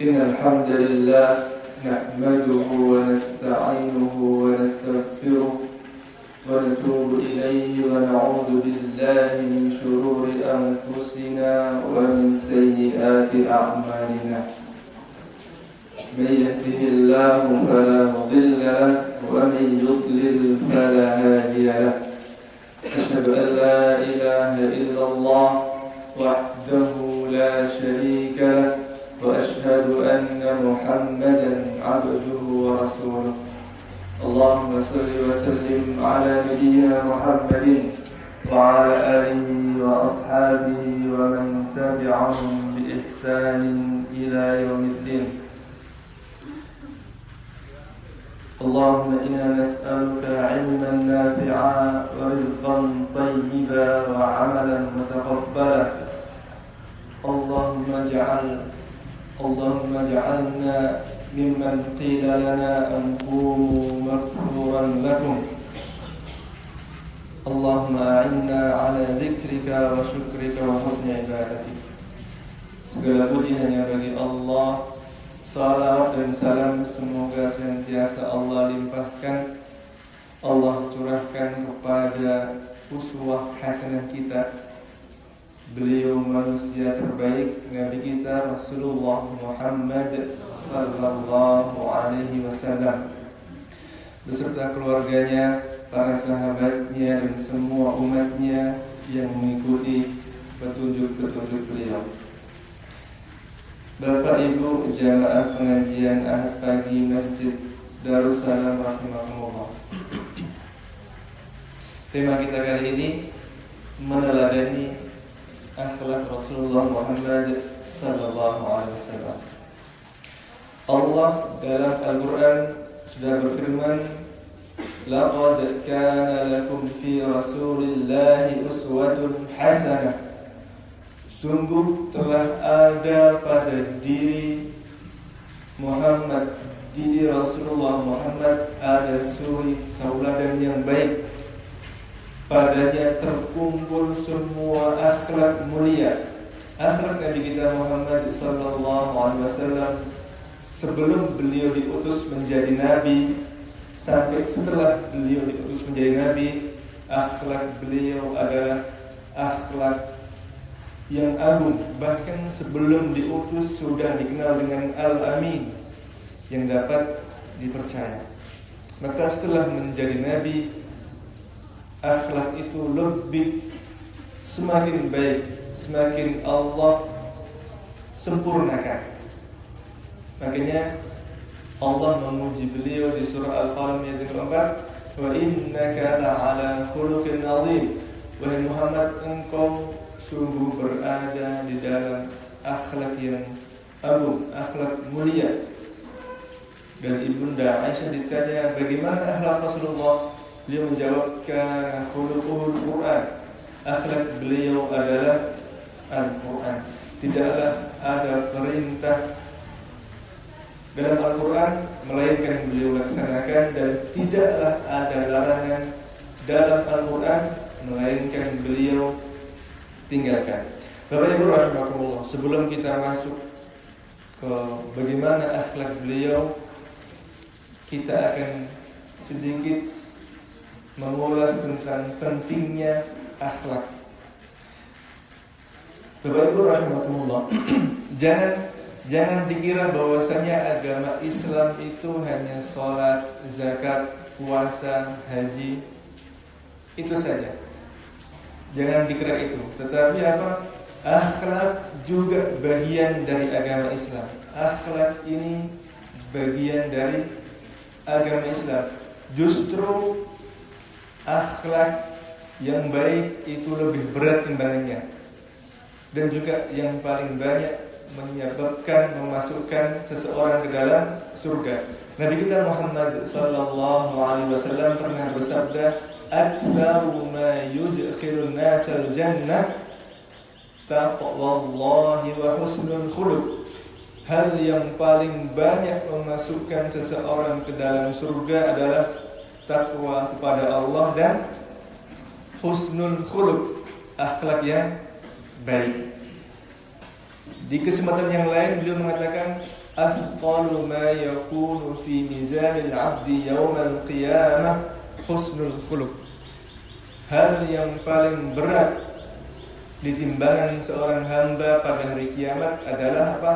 إن الحمد لله نحمده ونستعينه ونستغفره ونتوب إليه ونعوذ بالله من شرور أنفسنا ومن سيئات أعمالنا. من يهده الله فلا مضل له ومن يضلل فلا هادي له. أشهد أن لا إله إلا الله وحده لا شريك له وأشهد أن محمدا عبده ورسوله. اللهم صل وسلم على نبينا محمد وعلى آله وأصحابه ومن تبعهم بإحسان إلى يوم الدين. اللهم إنا نسألك علما نافعا ورزقا طيبا وعملا متقبلا. اللهم اجعلنا ممن قيل لنا أن قوموا مغفورا لكم. اللهم أعنا على ذكرك وشكرك وحسن عبادتك. Segala puji hanya bagi Allah. Salawat dan salam semoga senantiasa Allah limpahkan, Allah curahkan kepada uswah hasanah kita, beliau manusia terbaik, Nabi kita Rasulullah Muhammad sallallahu alaihi wasallam, beserta keluarganya, para sahabatnya dan semua umatnya yang mengikuti petunjuk-petunjuk beliau. Bapak Ibu jamaah pengajian Ahad pagi Masjid Darussalam rahimakumullah. Tema kita kali ini meneladani akhlak Rasulullah Muhammad sallallahu alaihi wasallam. Allah dalam Al-Quran sudah berfirman, laqad kana lakum fi Rasulillahi uswatun hasanah. Sungguh telah ada pada diri Muhammad, diri Rasulullah Muhammad, ada suri tauladan yang baik. Padanya terkumpul semua akhlak mulia. Akhlak Nabi kita Muhammad sallallahu alaihi wasallam sebelum beliau diutus menjadi nabi sampai setelah beliau diutus menjadi nabi, akhlak beliau adalah akhlak yang agung. Bahkan sebelum diutus sudah dikenal dengan Al-Amin, yang dapat dipercaya. Maka setelah menjadi nabi, akhlak itu lebih semakin baik, semakin Allah sempurnakan. Makanya Allah memuji beliau di surah Al-Qalam ayat 4, wa innaka la'ala khuluqin 'azim. Wahai Muhammad, engkau sungguh berada di dalam akhlak yang agung, akhlak mulia. Dan Ibunda Aisyah ditanya bagaimana akhlak Rasulullah, beliau menjawab, kana khuluquhul Quran. Akhlak beliau adalah Al-Quran. Tidaklah ada perintah dalam Al-Quran melainkan beliau laksanakan, dan tidaklah ada larangan dalam Al-Quran melainkan beliau tinggalkan. Bapak Ibu rahimakumullah, sebelum kita masuk ke bagaimana akhlak beliau, kita akan sedikit mengulas tentang pentingnya akhlak. Bapak Ibu rahimakumullah, jangan dikira bahwasanya agama Islam itu hanya sholat, zakat, puasa, haji, itu saja. Jangan dikira itu. Tetapi apa? Akhlak juga bagian dari agama Islam. Akhlak ini bagian dari agama Islam. Justru akhlak yang baik itu lebih berat timbangannya, dan juga yang paling banyak menyebabkan memasukkan seseorang ke dalam surga. Nabi kita Muhammad sallallahu alaihi wasallam pernah bersabda, aktsaru ma yudkhilun nasal jannah taqwallahi wa husnul khuluq. Hal yang paling banyak memasukkan seseorang ke dalam surga adalah takwa kepada Allah dan husnul khuluq, akhlak yang baik. Di kesempatan yang lain beliau mengatakan, Athqalu ma yakunu fi mizanil 'abdi yawmal qiyamah husnul khuluq. Hal yang paling berat di timbangan seorang hamba pada hari kiamat adalah apa?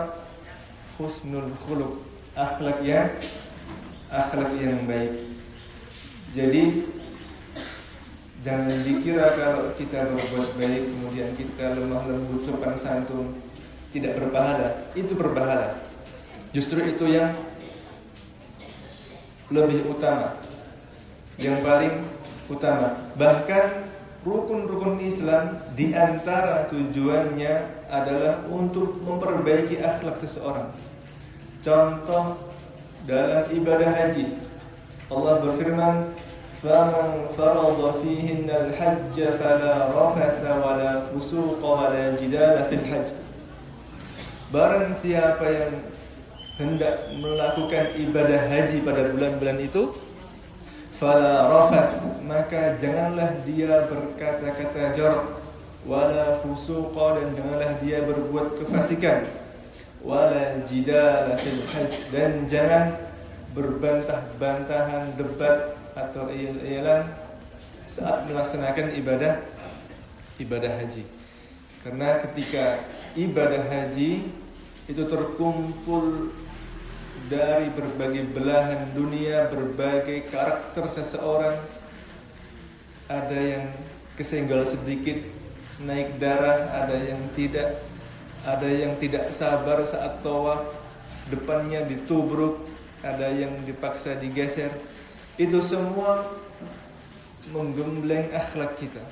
Husnul khuluq, akhlak yang baik. Jadi jangan dikira kalau kita berbuat baik kemudian kita lemah lembut, sopan santun, tidak berpahala. Itu berpahala. Justru itu yang lebih utama, yang paling utama. Bahkan rukun-rukun Islam di antara tujuannya adalah untuk memperbaiki akhlak seseorang. Contoh dalam ibadah haji, Allah berfirman, "Faman farada fihinna al-hajj fala rafatha wala fusuqa wala jidala fil hajj." Barang siapa yang hendak melakukan ibadah haji pada bulan-bulan itu, fala rafath, maka janganlah dia berkata-kata jorok, wala fusuqa, dan janganlah dia berbuat kefasikan, wala jidala fil hajj, dan jangan berbantah-bantahan, debat atau iyal-iyalan saat melaksanakan ibadah haji. Karena ketika ibadah haji itu terkumpul dari berbagai belahan dunia, berbagai karakter seseorang. Ada yang kesenggol sedikit naik darah, ada yang tidak, ada yang tidak sabar saat tawaf, depannya ditubruk, ada yang dipaksa digeser. Itu semua menggembleng akhlak kita.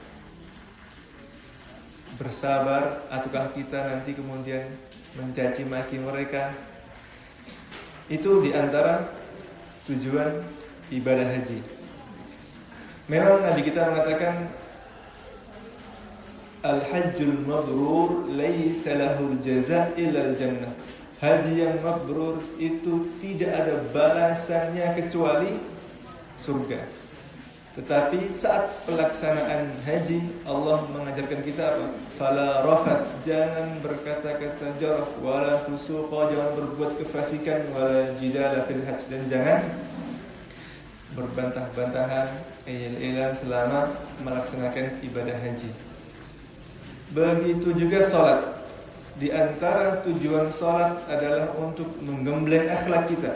Bersabar ataukah kita nanti kemudian mencaci maki mereka? Itu diantara tujuan ibadah haji. Memang Nabi kita mengatakan al-hajjul mabrur laisa lahul jaza' illa al-jannah. Haji yang mabrur itu tidak ada balasannya kecuali surga. Tetapi saat pelaksanaan haji, Allah mengajarkan kita apa? Fala rafath, jangan berkata-kata jorok, wala fusuqa, jangan berbuat kefasikan, wala jidala fil hajj, dan jangan berbantah-bantahan, iyal-iyalan selama melaksanakan ibadah haji. Begitu juga salat. Di antara tujuan salat adalah untuk menggembleng akhlak kita.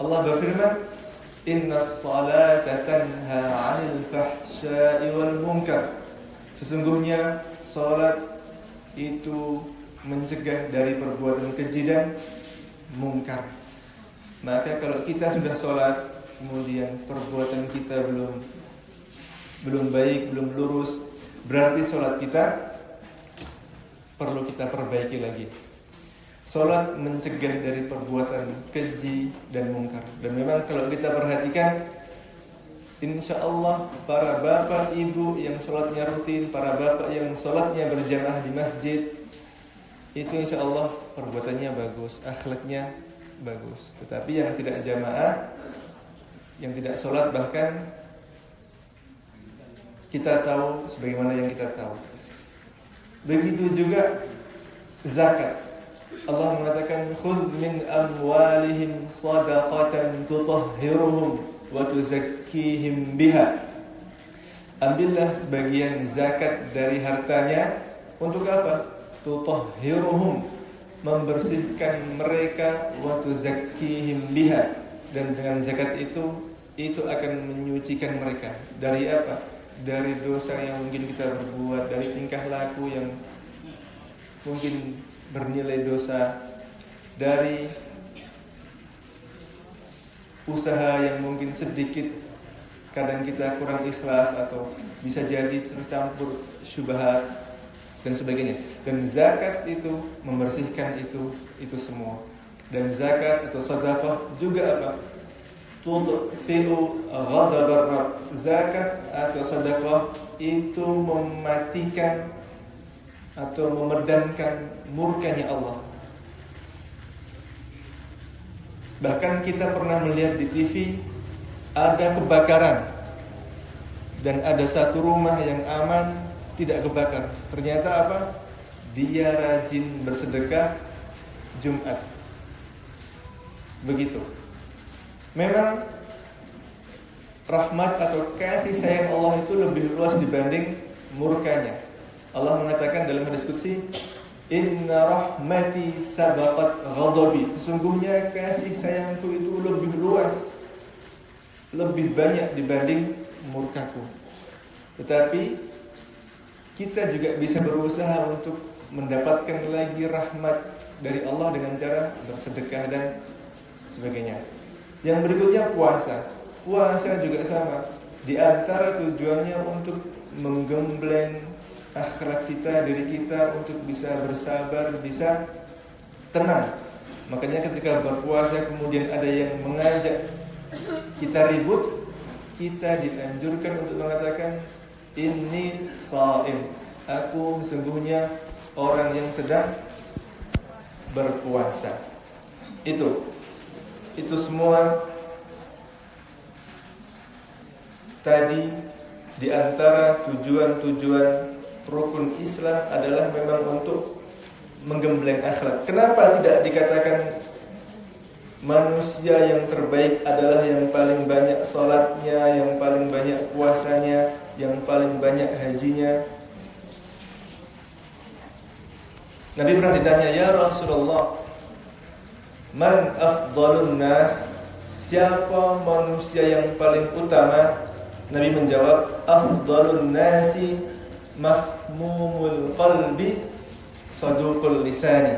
Allah berfirman, Innas salata tanha 'anil fahsya'i wal munkar. Sesungguhnya salat itu mencegah dari perbuatan keji dan mungkar. Maka kalau kita sudah salat kemudian perbuatan kita belum baik, belum lurus, berarti salat kita perlu kita perbaiki lagi. Salat mencegah dari perbuatan keji dan mungkar. Dan memang kalau kita perhatikan, insya Allah para bapak ibu yang salatnya rutin, para bapak yang salatnya berjamaah di masjid, itu insya Allah perbuatannya bagus, akhlaknya bagus. Tetapi yang tidak jamaah, yang tidak salat, bahkan kita tahu sebagaimana yang kita tahu. Begitu juga zakat. Allah mengatakan khudh min amwalihim shadaqatan tutahhiruhum wa tuzakkihim biha. Ambillah sebagian zakat dari hartanya untuk apa? Tutahhiruhum, membersihkan mereka, wa tuzakkihim biha, dan dengan zakat itu akan menyucikan mereka dari apa? Dari dosa yang mungkin kita berbuat, dari tingkah laku yang mungkin bernilai dosa, dari usaha yang mungkin sedikit kadang kita kurang ikhlas atau bisa jadi tercampur syubhat dan sebagainya. Dan zakat itu membersihkan itu semua. Dan zakat atau sedekah juga apa? Tudfi'u ghadabar Rabb. Zakat atau sedekah itu mematikan atau memadamkan murkanya Allah. Bahkan kita pernah melihat di TV ada kebakaran dan ada satu rumah yang aman tidak kebakar. Ternyata apa? Dia rajin bersedekah Jumat. Begitu. Memang rahmat atau kasih sayang Allah itu lebih luas dibanding murkanya. Allah mengatakan dalam hadis qudsi, "Inna rahmati sabaqat ghadabi." Sesungguhnya kasih sayangku itu lebih luas, lebih banyak dibanding murkaku. Tetapi kita juga bisa berusaha untuk mendapatkan lagi rahmat dari Allah dengan cara bersedekah dan sebagainya. Yang berikutnya puasa. Puasa juga sama. Di antara tujuannya untuk menggembleng akhlak kita, diri kita untuk bisa bersabar, bisa tenang. Makanya ketika berpuasa kemudian ada yang mengajak kita ribut, kita dianjurkan untuk mengatakan inni sha'im. Aku sesungguhnya orang yang sedang berpuasa. Itu semua tadi di antara tujuan-tujuan rukun Islam adalah memang untuk menggembleng akhlak. Kenapa tidak dikatakan manusia yang terbaik adalah yang paling banyak salatnya, yang paling banyak puasanya, yang paling banyak hajinya? Nabi pernah ditanya, "Ya Rasulullah, man afdalun nas?" Siapa manusia yang paling utama? Nabi menjawab, "Afdalun nasi mahmumul qalbi saduqul lisani."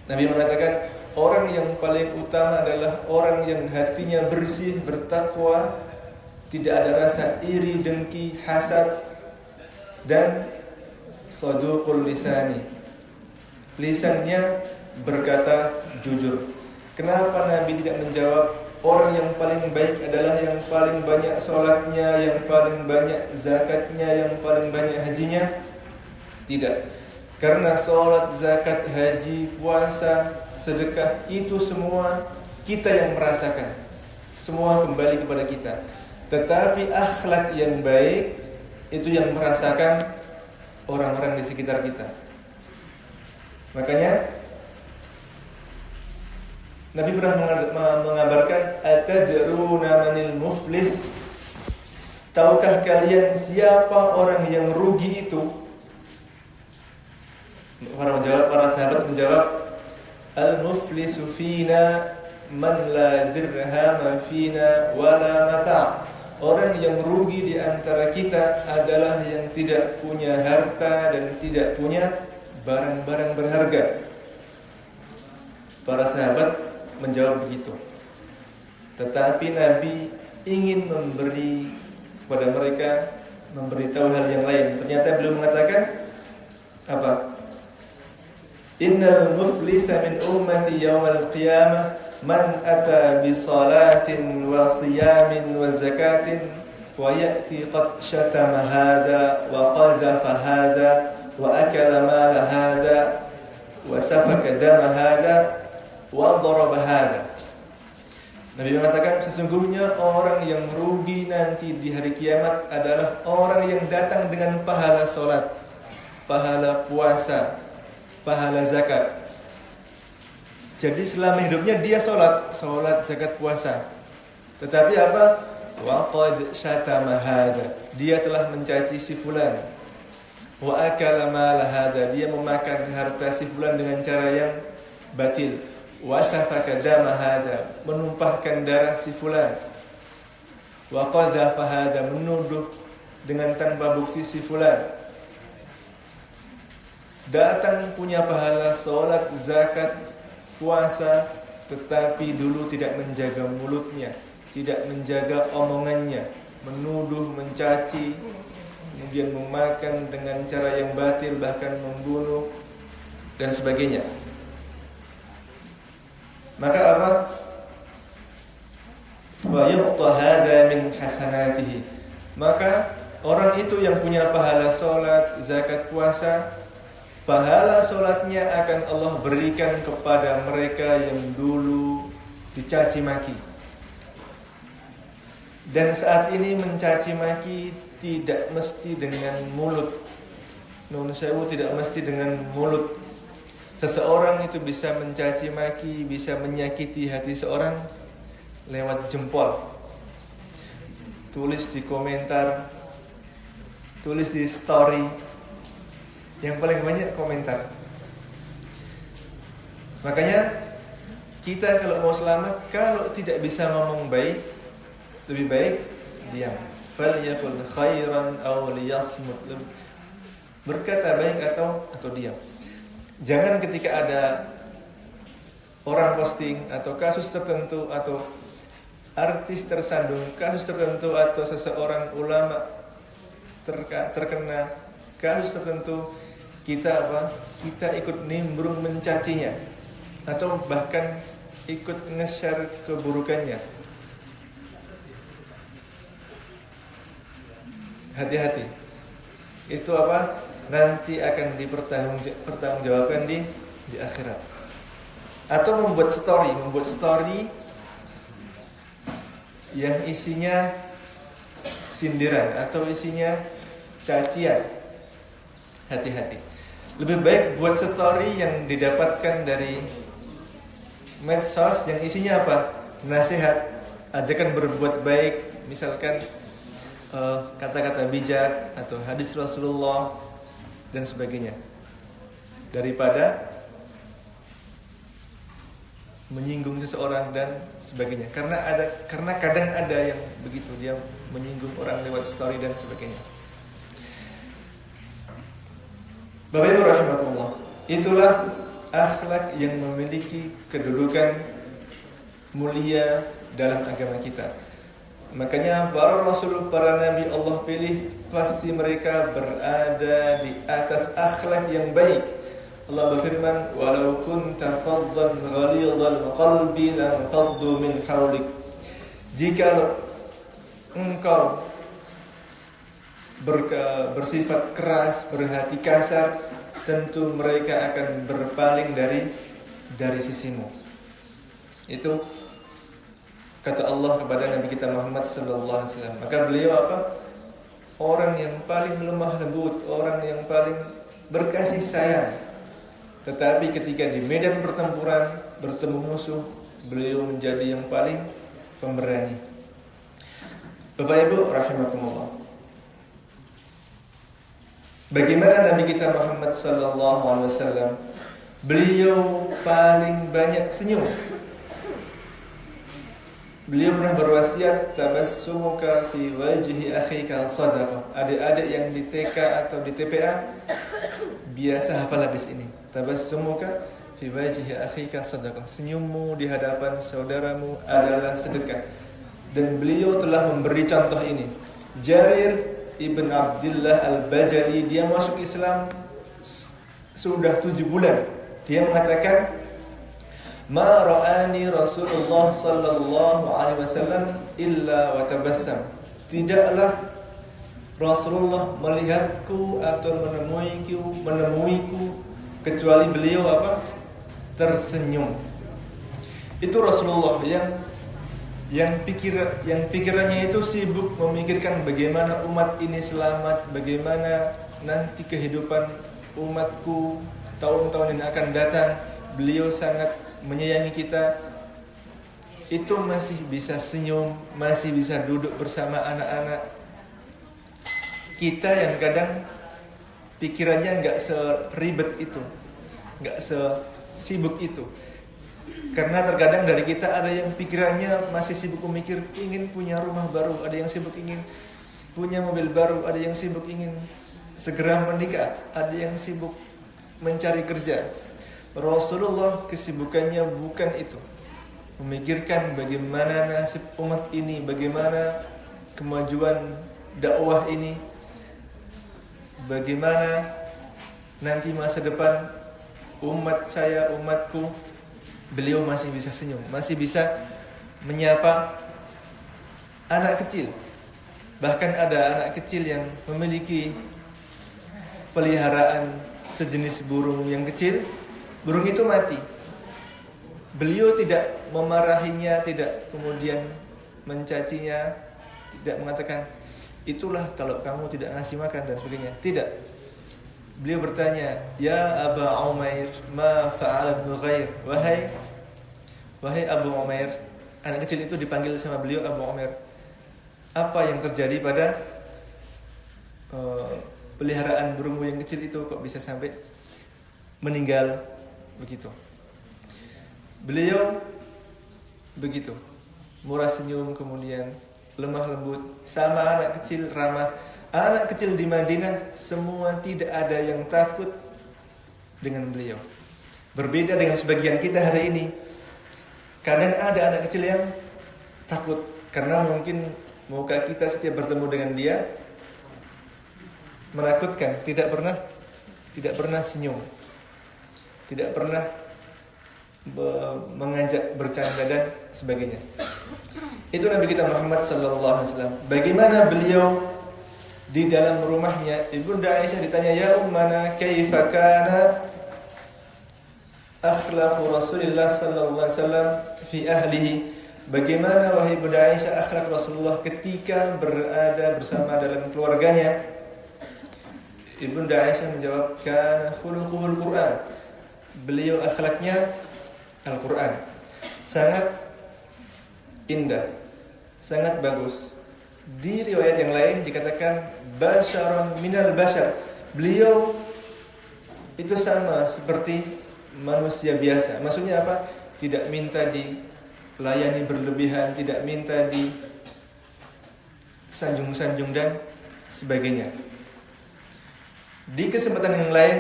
Nabi mengatakan, orang yang paling utama adalah orang yang hatinya bersih, bertakwa, tidak ada rasa iri, dengki, hasad, dan saduqul lisani. Lisannya berkata jujur. Kenapa Nabi tidak menjawab orang yang paling baik adalah yang paling banyak sholatnya, yang paling banyak zakatnya, yang paling banyak hajinya? Tidak. Karena sholat, zakat, haji, puasa, sedekah itu semua kita yang merasakan. Semua kembali kepada kita. Tetapi akhlak yang baik itu yang merasakan orang-orang di sekitar kita. Makanya Nabi pernah mengabarkan, "Atadruna manil muflis?" Tahukah kalian siapa orang yang rugi itu? Para sahabat menjawab, "Al-muflisu fina man la dirham fina wala mata'." Orang yang rugi di antara kita adalah yang tidak punya harta dan tidak punya barang-barang berharga. Para sahabat menjawab begitu. Tetapi Nabi ingin memberi kepada mereka, memberitahu hal yang lain. Ternyata beliau mengatakan apa? Innal muflisa min ummati yawmal qiyamah man ata bi salatin wa siyamin wa zakatin wa ya'ti qad shatama hada wa qadhafa hada wa akala mala hada wa safaka dama hada wa daraba hada. Nabi mengatakan sesungguhnya orang yang rugi nanti di hari kiamat adalah orang yang datang dengan pahala salat, pahala puasa, pahala zakat. Jadi selama hidupnya dia salat, zakat, puasa. Tetapi apa? Wa qad syatama hada. Dia telah mencaci si fulan. Wa akala mala hada. Dia memakan harta si fulan dengan cara yang batil. Wa safaka dama hada, menumpahkan darah si fulan. Wa qadhafa hada, menuduh dengan tanpa bukti si fulan. Datang punya pahala salat, zakat, puasa, tetapi dulu tidak menjaga mulutnya, tidak menjaga omongannya, menuduh, mencaci, kemudian memakan dengan cara yang batil, bahkan membunuh dan sebagainya. Maka apa? Fa yu'ta hada min hasanatihi. Maka orang itu yang punya pahala salat, zakat, puasa, pahala salatnya akan Allah berikan kepada mereka yang dulu dicaci maki. Dan saat ini mencaci maki tidak mesti dengan mulut. Nun sewu, tidak mesti dengan mulut. Seseorang itu bisa mencaci maki, bisa menyakiti hati seorang lewat jempol. Tulis di komentar, tulis di story. Yang paling banyak komentar. Makanya kita kalau mau selamat, kalau tidak bisa ngomong baik, lebih baik diam. Falyakul khairan aw liyasmut. Berkata baik atau diam. Jangan ketika ada orang posting atau kasus tertentu atau artis tersandung kasus tertentu atau seseorang ulama terkena kasus tertentu, kita ikut nimbrung mencacinya atau bahkan ikut nge-share keburukannya. Hati-hati. Itu nanti akan dipertanggungjawabkan di akhirat. Atau membuat story yang isinya sindiran atau isinya cacian. Hati-hati. Lebih baik buat story yang didapatkan dari medsos yang isinya nasihat, ajakan berbuat baik, misalkan kata-kata bijak atau hadis Rasulullah dan sebagainya, daripada menyinggung seseorang dan sebagainya. Karena kadang ada yang begitu, dia menyinggung orang lewat story dan sebagainya. Bapak Ibu rahimakumullah, itulah akhlak yang memiliki kedudukan mulia dalam agama kita. Makanya para rasul, para nabi Allah pilih, pasti mereka berada di atas akhlak yang baik. Allah berfirman, "Walau kunta faddan ghalidhal qalbi lanfaddu min hawlik." Jika engkau bersifat keras, berhati kasar, tentu mereka akan berpaling dari sisimu. Itu kata Allah kepada Nabi kita Muhammad sallallahu alaihi wasallam. Maka beliau orang yang paling lemah lembut, orang yang paling berkasih sayang. Tetapi ketika di medan pertempuran bertemu musuh, beliau menjadi yang paling pemberani. Bapak Ibu rahimakumullah. Bagaimana Nabi kita Muhammad sallallahu alaihi wasallam? Beliau paling banyak senyum. Beliau pernah berwasiat, tabassumuka fi wajhi akhika sadaqah. Adik-adik yang di TK atau di TPA biasa hafal hadis ini. Tabassumuka fi wajhi akhika sadaqah. Senyummu di hadapan saudaramu adalah sedekah. Dan beliau telah memberi contoh ini. Jarir ibn Abdullah al-Bajali, dia masuk Islam sudah 7 bulan. Dia mengatakan, "Ma ra'ani Rasulullah sallallahu alaihi wasallam illa wa tabassam." Tidaklah Rasulullah melihatku atau menemuiku kecuali beliau tersenyum. Itu Rasulullah yang pikirannya itu sibuk memikirkan bagaimana umat ini selamat, bagaimana nanti kehidupan umatku tahun-tahun yang akan datang. Beliau sangat menyayangi kita. Itu masih bisa senyum, masih bisa duduk bersama anak-anak. Kita yang kadang pikirannya nggak seribet itu, nggak sesibuk itu. Karena terkadang dari kita ada yang pikirannya masih sibuk memikir ingin punya rumah baru, ada yang sibuk ingin punya mobil baru, ada yang sibuk ingin segera menikah, ada yang sibuk mencari kerja. Rasulullah kesibukannya bukan itu. Memikirkan bagaimana nasib umat ini, bagaimana kemajuan dakwah ini, bagaimana nanti masa depan umat saya, umatku. Beliau masih bisa senyum, masih bisa menyapa anak kecil. Bahkan ada anak kecil yang memiliki peliharaan sejenis burung yang kecil. Burung itu mati. Beliau tidak memarahinya, tidak kemudian mencacinya, tidak mengatakan itulah kalau kamu tidak ngasih makan dan sebagainya. Tidak. Beliau bertanya, "Ya Aba Umair, ma fa'ala ibnu Ghair?" Wahai Abu Umair, anak kecil itu dipanggil sama beliau Abu Umair. Apa yang terjadi pada peliharaan burungmu yang kecil itu, kok bisa sampai meninggal begitu? Beliau begitu, murah senyum, kemudian lemah lembut, sama anak kecil, ramah. Anak kecil di Madinah semua tidak ada yang takut dengan beliau. Berbeda dengan sebagian kita hari ini. Kadang ada anak kecil yang takut karena mungkin muka kita setiap bertemu dengan dia menakutkan, tidak pernah senyum, tidak pernah mengajak bercanda dan sebagainya. Itu Nabi kita Muhammad sallallahu alaihi wasallam. Bagaimana beliau di dalam rumahnya? Ibunda Aisyah ditanya, "Ya ummana, kaifa kana akhlaqu Rasulullah sallallahu alaihi wasallam fi ahlihi?" Bagaimana wahai Bunda Aisyah akhlak Rasulullah ketika berada bersama dalam keluarganya? Ibunda Aisyah menjawab, "Kana khuluquhul Quran." Beliau akhlaknya Al-Quran. Sangat indah, sangat bagus. Di riwayat yang lain dikatakan basyaron minal basyar. Beliau itu sama seperti manusia biasa. Maksudnya apa? Tidak minta dilayani berlebihan, tidak minta di sanjung-sanjung dan sebagainya. Di kesempatan yang lain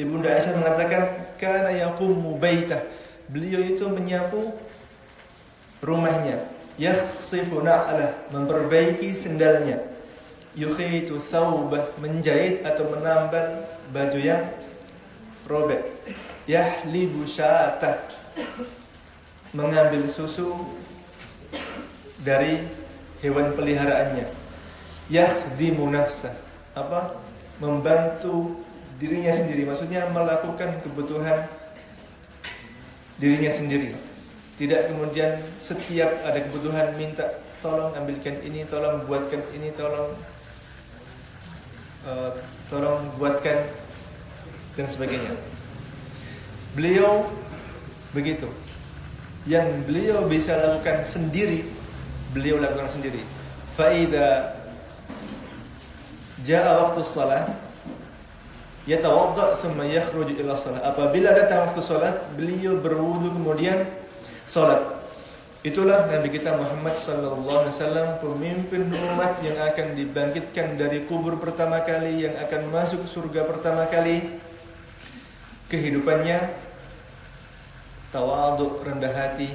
Ibunda Aisyah mengatakan kana yaqumu baitah. Beliau itu menyapu rumahnya, yakhsifu na'lah, memperbaiki sendalnya, yukhitu thawbah, menjahit atau menambal baju yang robek, yahlibu syatah, mengambil susu dari hewan peliharaannya, yakhdimu nafsah, membantu dirinya sendiri, maksudnya melakukan kebutuhan dirinya sendiri. Tidak kemudian setiap ada kebutuhan minta tolong ambilkan ini, tolong buatkan ini, tolong buatkan dan sebagainya. Beliau begitu. Yang beliau bisa lakukan sendiri, beliau lakukan sendiri. Faida jaa waktu salat, yatawadda thumma yakhruju ila shalah. Apabila datang waktu salat, beliau berwudu kemudian salat. Itulah Nabi kita Muhammad sallallahu alaihi wasallam, pemimpin umat yang akan dibangkitkan dari kubur pertama kali, yang akan masuk surga pertama kali. Kehidupannya tawadhu, rendah hati.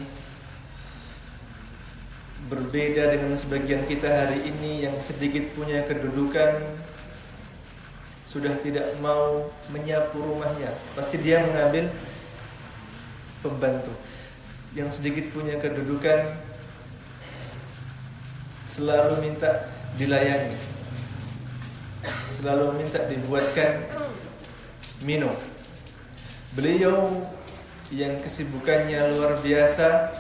Berbeda dengan sebagian kita hari ini yang sedikit punya kedudukan, sudah tidak mau menyapu rumahnya, pasti dia mengambil pembantu. Yang sedikit punya kedudukan selalu minta dilayani, selalu minta dibuatkan minum. Beliau yang kesibukannya luar biasa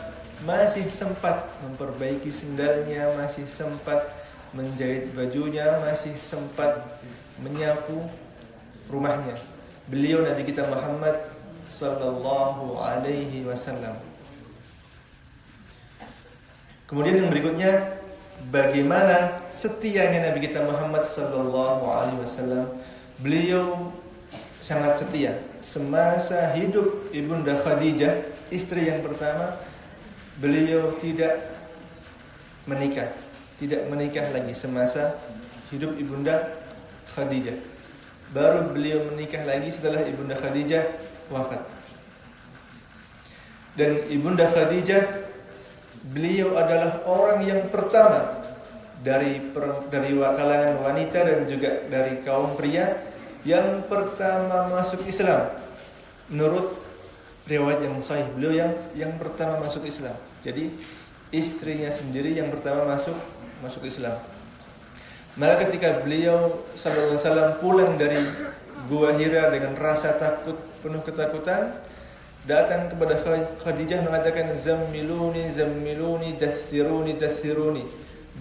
masih sempat memperbaiki sendalnya, masih sempat menjahit bajunya, masih sempat menyapu rumahnya. Beliau Nabi kita Muhammad sallallahu alaihi wasallam. Kemudian yang berikutnya, bagaimana setianya Nabi kita Muhammad sallallahu alaihi wasallam. Beliau sangat setia. Semasa hidup Ibunda Khadijah, istri yang pertama, beliau tidak menikah lagi semasa hidup Ibunda Khadijah. Baru beliau menikah lagi setelah Ibunda Khadijah wafat. Dan Ibunda Khadijah, beliau adalah orang yang pertama dari kalangan wanita dan juga dari kaum pria yang pertama masuk Islam. Menurut riwayat yang sahih, beliau yang pertama masuk Islam. Jadi istrinya sendiri yang pertama masuk Islam. Maka ketika beliau sallallahu alaihi wasallam pulang dari Gua Hira dengan rasa takut, penuh ketakutan, datang kepada Khadijah mengatakan, "Zammiluni, zammiluni, daththiruni, daththiruni."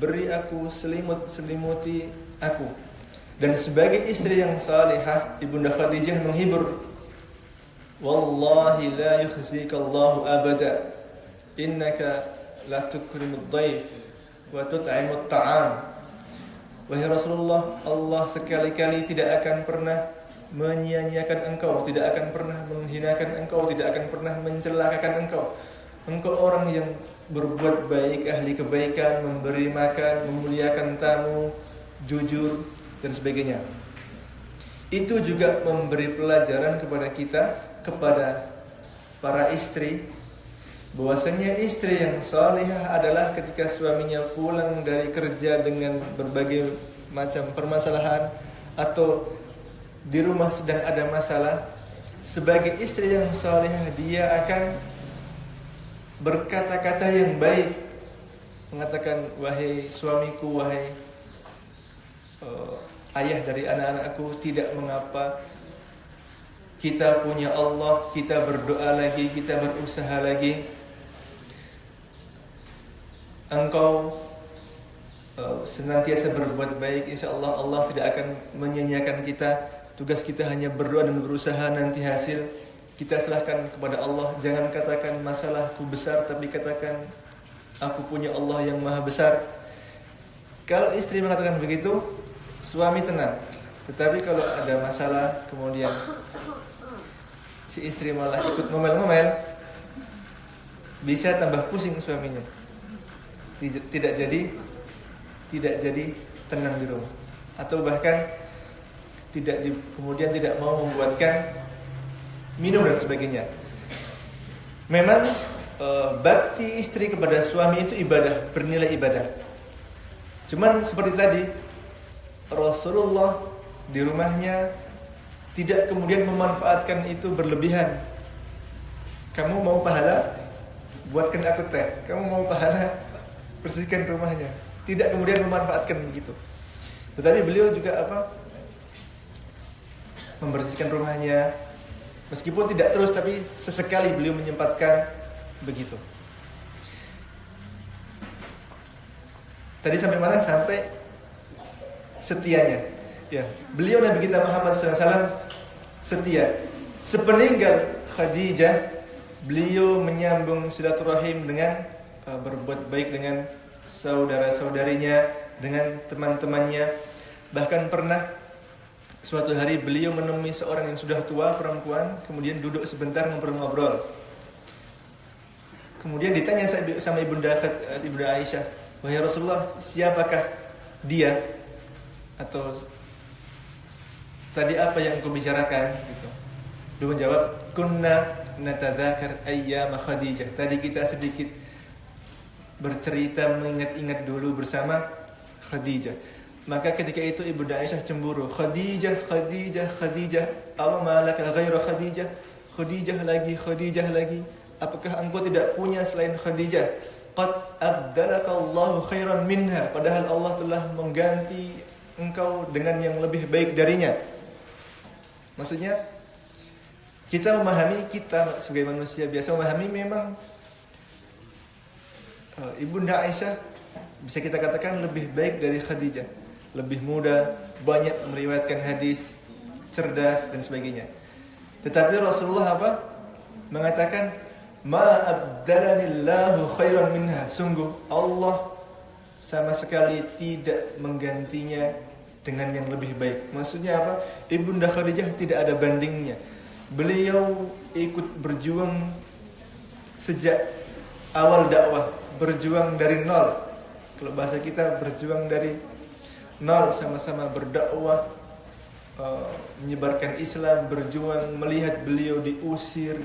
Beri aku selimut, selimuti aku. Dan sebagai istri yang salihah, Ibunda Khadijah menghibur, wallahi la yukhzika Allahu abada, innaka la tukrimud dhaif wa tut'imut ta'am. Wahai Rasulullah, Allah sekali-kali tidak akan pernah menyia-nyiakan engkau, tidak akan pernah menghinakan engkau, tidak akan pernah mencelakakan engkau. Engkau orang yang berbuat baik, ahli kebaikan, memberi makan, memuliakan tamu, jujur, dan sebagainya. Itu juga memberi pelajaran kepada kita, kepada para istri, bahwasanya istri yang salihah adalah ketika suaminya pulang dari kerja dengan berbagai macam permasalahan atau di rumah sedang ada masalah. Sebagai istri yang salihah, dia akan berkata-kata yang baik, mengatakan, wahai suamiku, wahai ayah dari anak-anakku, tidak mengapa, kita punya Allah, kita berdoa lagi, kita berusaha lagi. Engkau senantiasa berbuat baik, insya Allah Allah tidak akan menyanyiakan kita. Tugas kita hanya berdoa dan berusaha, nanti hasil kita serahkan kepada Allah. Jangan katakan masalahku besar, tapi katakan aku punya Allah yang maha besar. Kalau istri mengatakan begitu, suami tenang. Tetapi kalau ada masalah, kemudian si istri malah ikut ngomel-ngomel, bisa tambah pusing suaminya. Tidak jadi tenang di rumah, atau bahkan kemudian tidak mau membuatkan minum dan sebagainya. Memang bakti istri kepada suami itu ibadah, bernilai ibadah. Cuman seperti tadi, Rasulullah di rumahnya tidak kemudian memanfaatkan itu berlebihan. Kamu mau pahala, buatkan aku teh. Kamu mau pahala, bersihkan rumahnya. Tidak kemudian memanfaatkan begitu. Tetapi beliau juga membersihkan rumahnya. Meskipun tidak terus, tapi sesekali beliau menyempatkan begitu. Tadi sampai mana? Sampai setianya. Ya, beliau Nabi kita Muhammad SAW setia. Sepeninggal Khadijah, beliau menyambung silaturahim dengan berbuat baik dengan saudara-saudarinya, dengan teman-temannya. Bahkan pernah suatu hari beliau menemui seorang yang sudah tua, perempuan, kemudian duduk sebentar ngobrol-ngobrol. Kemudian ditanya sama Ibunda Aisyah, wahai Rasulullah, siapakah dia? Atau tadi apa yang kau bicarakan? Gitu. Dia menjawab, kunna natadzakar ayyam Khadijah. Tadi kita sedikit bercerita, mengingat-ingat dulu bersama Khadijah. Maka ketika itu Ibunda Aisyah cemburu. Khadijah, aw ma laka ghairu Khadijah? Khadijah lagi. Apakah engkau tidak punya selain Khadijah? Qad abdalaka Allahu khairan minha. Padahal Allah telah mengganti engkau dengan yang lebih baik darinya. Maksudnya kita sebagai manusia biasa memahami memang Ibunda Aisyah bisa kita katakan lebih baik dari Khadijah, lebih muda, banyak meriwayatkan hadis, cerdas dan sebagainya. Tetapi Rasulullah mengatakan, ma abdalanillahu khairan minha. Sungguh Allah sama sekali tidak menggantinya dengan yang lebih baik. Maksudnya apa? Ibunda Khadijah tidak ada bandingnya. Beliau ikut berjuang sejak awal dakwah, berjuang dari nol. Kalau bahasa kita, berjuang dari nol, sama-sama berdakwah, menyebarkan Islam, berjuang, melihat beliau diusir,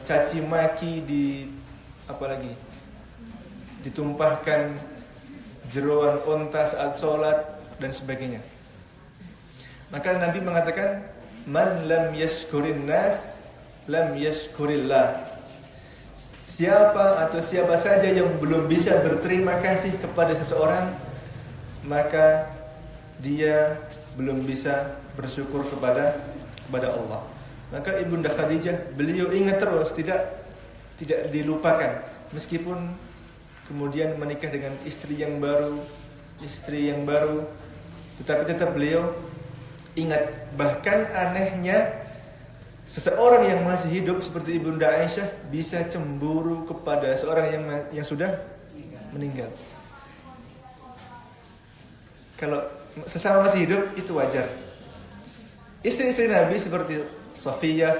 caci maki, ditumpahkan jeroan unta saat sholat dan sebagainya. Maka Nabi mengatakan, man lam yashkurin nas lam yashkurillah. Siapa saja yang belum bisa berterima kasih kepada seseorang, maka dia belum bisa bersyukur kepada Allah. Maka Ibunda Khadijah, beliau ingat terus, tidak dilupakan. Meskipun kemudian menikah dengan istri yang baru, istri yang baru, tetapi tetap beliau ingat. Bahkan anehnya, seseorang yang masih hidup seperti Ibunda Aisyah bisa cemburu kepada seorang yang sudah meninggal. Kalau sesama masih hidup itu wajar. Istri-istri Nabi seperti Safiyah,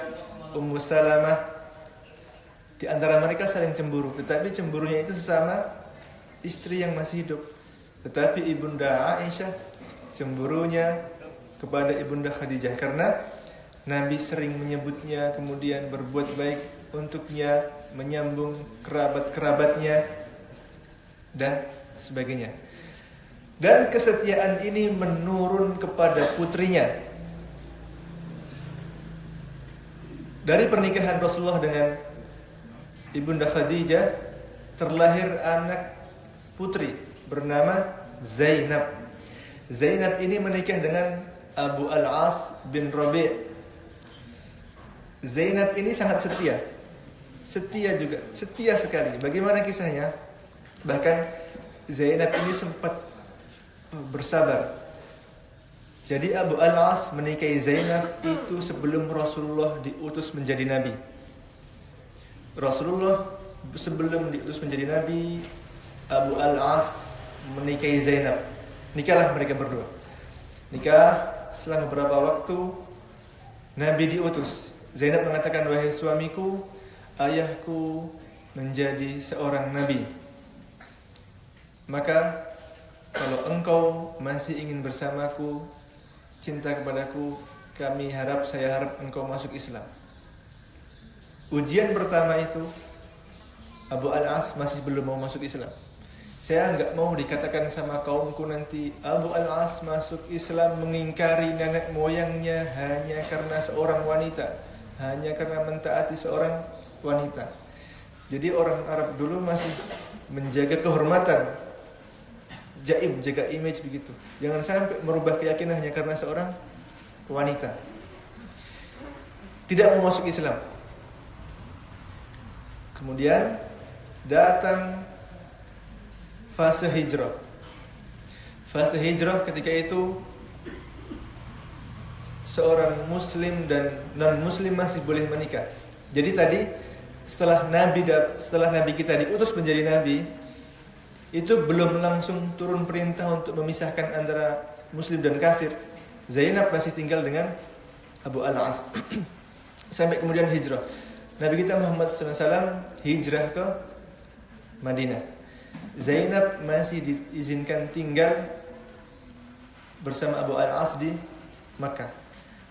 Ummu Salamah, di antara mereka saling cemburu, tetapi cemburunya itu sesama istri yang masih hidup. Tetapi Ibunda Aisyah cemburunya kepada Ibunda Khadijah karena Nabi sering menyebutnya, kemudian berbuat baik untuknya, menyambung kerabat-kerabatnya dan sebagainya. Dan kesetiaan ini menurun kepada putrinya. Dari pernikahan Rasulullah dengan Ibunda Khadijah terlahir anak putri bernama Zainab. Zainab ini menikah dengan Abu Al-As bin Rabi'. Zainab ini sangat setia. Setia sekali. Bagaimana kisahnya? Bahkan Zainab ini sempat bersabar. Jadi Abu Al-As menikahi Zainab itu sebelum Rasulullah diutus menjadi nabi. Rasulullah sebelum diutus menjadi nabi, Abu Al-As menikahi Zainab. Nikahlah mereka berdua. Nikah, selang beberapa waktu Nabi diutus. Zainab mengatakan, "Wahai suamiku, ayahku menjadi seorang nabi. Maka kalau engkau masih ingin bersamaku, cinta kepadaku, saya harap engkau masuk Islam." Ujian pertama itu Abu Al-As masih belum mau masuk Islam. Saya enggak mau dikatakan sama kaumku nanti Abu Al-As masuk Islam mengingkari nenek moyangnya hanya karena seorang wanita, hanya karena mentaati seorang wanita. Jadi orang Arab dulu masih menjaga kehormatan, jaim, jaga image begitu. Jangan sampai merubah keyakinan hanya karena seorang wanita. Tidak mau masuk Islam. Kemudian datang fase hijrah. Fase hijrah ketika itu seorang muslim dan non-muslim masih boleh menikah. Jadi tadi setelah Nabi kita diutus menjadi nabi, itu belum langsung turun perintah untuk memisahkan antara muslim dan kafir. Zainab masih tinggal dengan Abu Al-As. Sampai kemudian hijrah. Nabi kita Muhammad SAW hijrah ke Madinah. Zainab masih diizinkan tinggal bersama Abu Al-As di Makkah.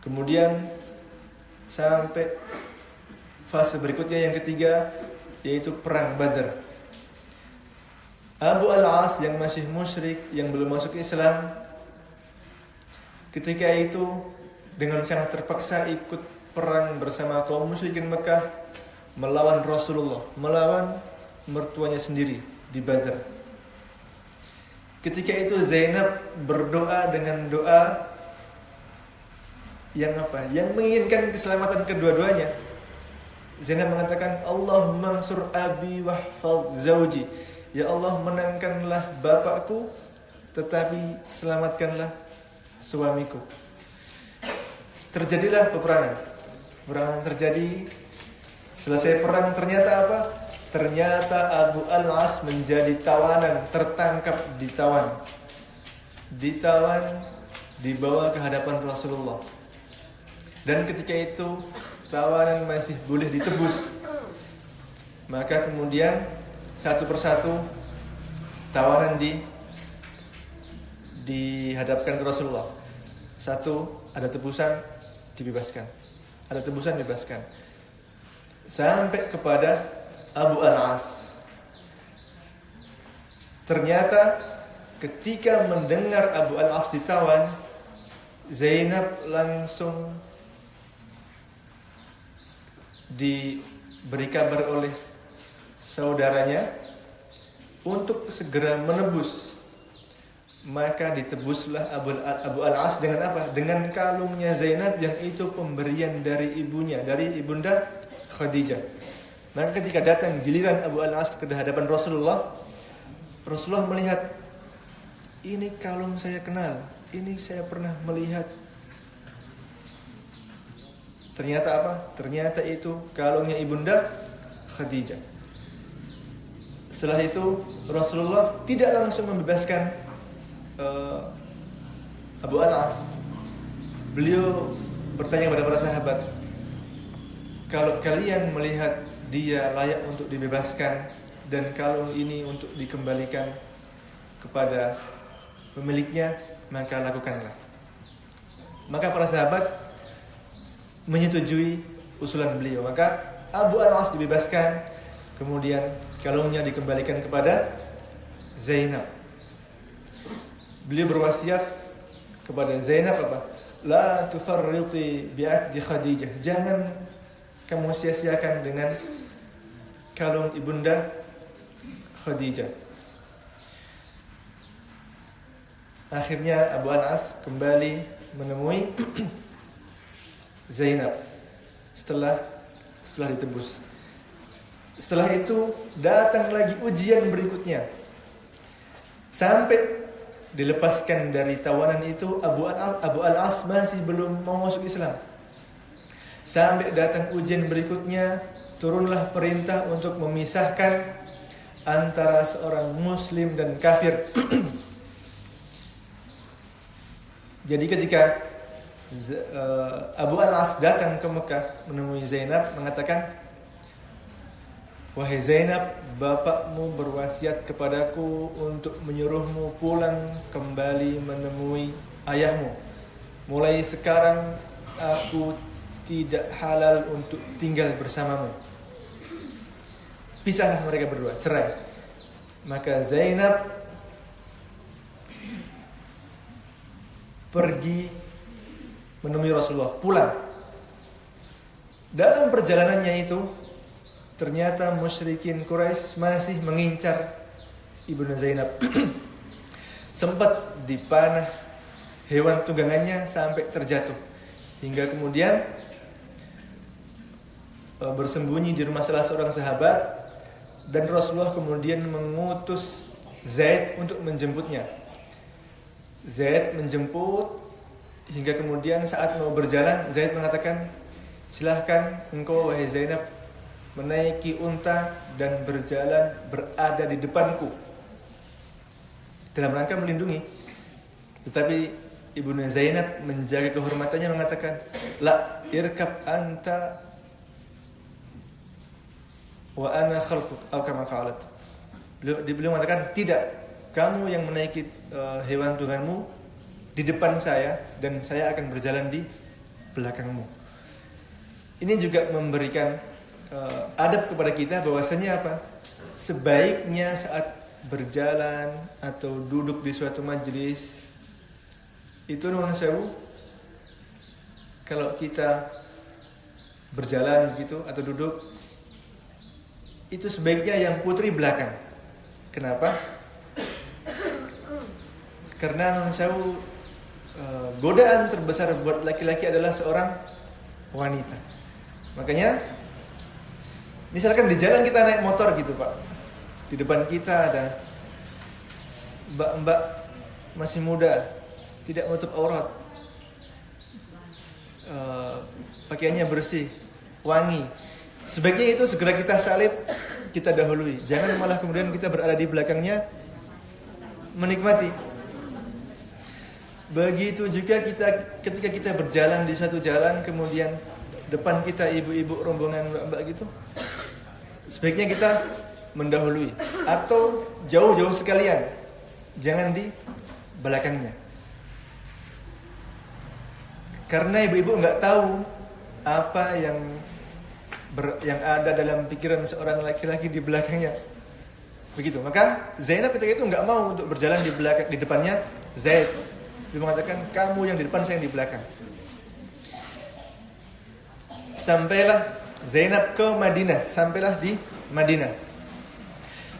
Kemudian sampai fase berikutnya yang ketiga, yaitu perang Badar. Abu Al-As yang masih musyrik, yang belum masuk Islam, ketika itu dengan sangat terpaksa ikut perang bersama kaum musyrikin Mekah melawan Rasulullah, melawan mertuanya sendiri di Badar. Ketika itu Zainab berdoa dengan doa yang apa? Yang menginginkan keselamatan kedua-duanya. Zainab mengatakan, "Allahumma ansur abi wahfaz zawji." Ya Allah, menangkanlah bapakku tetapi selamatkanlah suamiku. Terjadilah peperangan. Peperangan terjadi. Selesai perang ternyata apa? Ternyata Abu Al-As menjadi tawanan, tertangkap, ditawan, dibawa ke hadapan Rasulullah. Dan ketika itu tawanan masih boleh ditebus. Maka kemudian satu persatu tawanan dihadapkan ke Rasulullah. Satu, ada tebusan, dibebaskan. Ada tebusan, dibebaskan. Sampai kepada Abu Al-As. Ternyata ketika mendengar Abu Al-As ditawan, Zainab langsung diberi kabar oleh saudaranya untuk segera menebus. Maka ditebuslah Abu Al-As dengan apa? Dengan kalungnya Zainab yang itu pemberian dari ibunya, dari Ibunda Khadijah. Maka ketika datang giliran Abu Al-As ke hadapan Rasulullah, Rasulullah melihat ini kalung saya kenal, ini saya pernah melihat. Ternyata apa? Ternyata itu kalungnya ibunda Khadijah. Setelah itu Rasulullah tidak langsung membebaskan Abu Al-As. Beliau bertanya kepada para sahabat, kalau kalian melihat dia layak untuk dibebaskan dan kalung ini untuk dikembalikan kepada pemiliknya, maka lakukanlah. Maka para sahabat menyetujui usulan beliau. Maka Abu Al-As dibebaskan, kemudian kalungnya dikembalikan kepada Zainab. Beliau berwasiat kepada Zainab apa? La tufarriti bi'aqdi Khadijah. Jangan kamu sia-siakan dengan kalung ibunda Khadijah. Akhirnya Abu Al-As kembali menemui Zainab setelah ditebus. Setelah itu datang lagi ujian berikutnya. Sampai dilepaskan dari tawanan itu, Abu Al-As masih belum mau masuk Islam. Sampai datang ujian berikutnya, turunlah perintah untuk memisahkan antara seorang muslim dan kafir. Jadi ketika Abu Al-As datang ke Mekah menemui Zainab, mengatakan, wahai Zainab, bapakmu berwasiat kepadaku untuk menyuruhmu pulang kembali menemui ayahmu. Mulai sekarang aku tidak halal untuk tinggal bersamamu. Pisahlah mereka berdua, cerai. Maka Zainab pergi menemui Rasulullah, pulang. Dalam perjalanannya itu ternyata musyrikin Quraisy masih mengincar ibunda Zainab. Sempat dipanah hewan tunggangannya sampai terjatuh, hingga kemudian bersembunyi di rumah salah seorang sahabat, dan Rasulullah kemudian mengutus Zaid untuk menjemputnya. Zaid menjemput, hingga kemudian saat mau berjalan, Zaid mengatakan, silahkan engkau wahai Zainab menaiki unta dan berjalan berada di depanku, dalam rangka melindungi. Tetapi ibunda Zainab menjaga kehormatannya, mengatakan, la irkab anta wa ana khalfuk, atau kama qalat. Beliau mengatakan, tidak, kamu yang menaiki hewan Tuhanmu di depan saya, dan saya akan berjalan di belakangmu. Ini juga memberikan adab kepada kita, bahwasanya apa? Sebaiknya saat berjalan atau duduk di suatu majelis itu, nuwun sewu, kalau kita berjalan begitu atau duduk, itu sebaiknya yang putri belakang. Kenapa? Karena nuwun sewu, godaan terbesar buat laki-laki adalah seorang wanita. Makanya misalkan di jalan kita naik motor gitu Pak, di depan kita ada mbak-mbak masih muda, tidak menutup aurat, pakaiannya bersih, wangi. Sebaiknya itu segera kita salib, kita dahului. Jangan malah kemudian kita berada di belakangnya menikmati. Begitu juga ketika kita berjalan di satu jalan, kemudian depan kita ibu-ibu rombongan mbak-mbak gitu, sebaiknya kita mendahului atau jauh-jauh sekalian, jangan di belakangnya. Karena ibu-ibu nggak tahu apa yang ada dalam pikiran seorang laki-laki di belakangnya. Begitu. Maka Zainab ketika itu nggak mau untuk berjalan di depannya Zaid. Dia mengatakan, kamu yang di depan, saya yang di belakang. Sampailah Zainab ke Madinah. Sampailah di Madinah.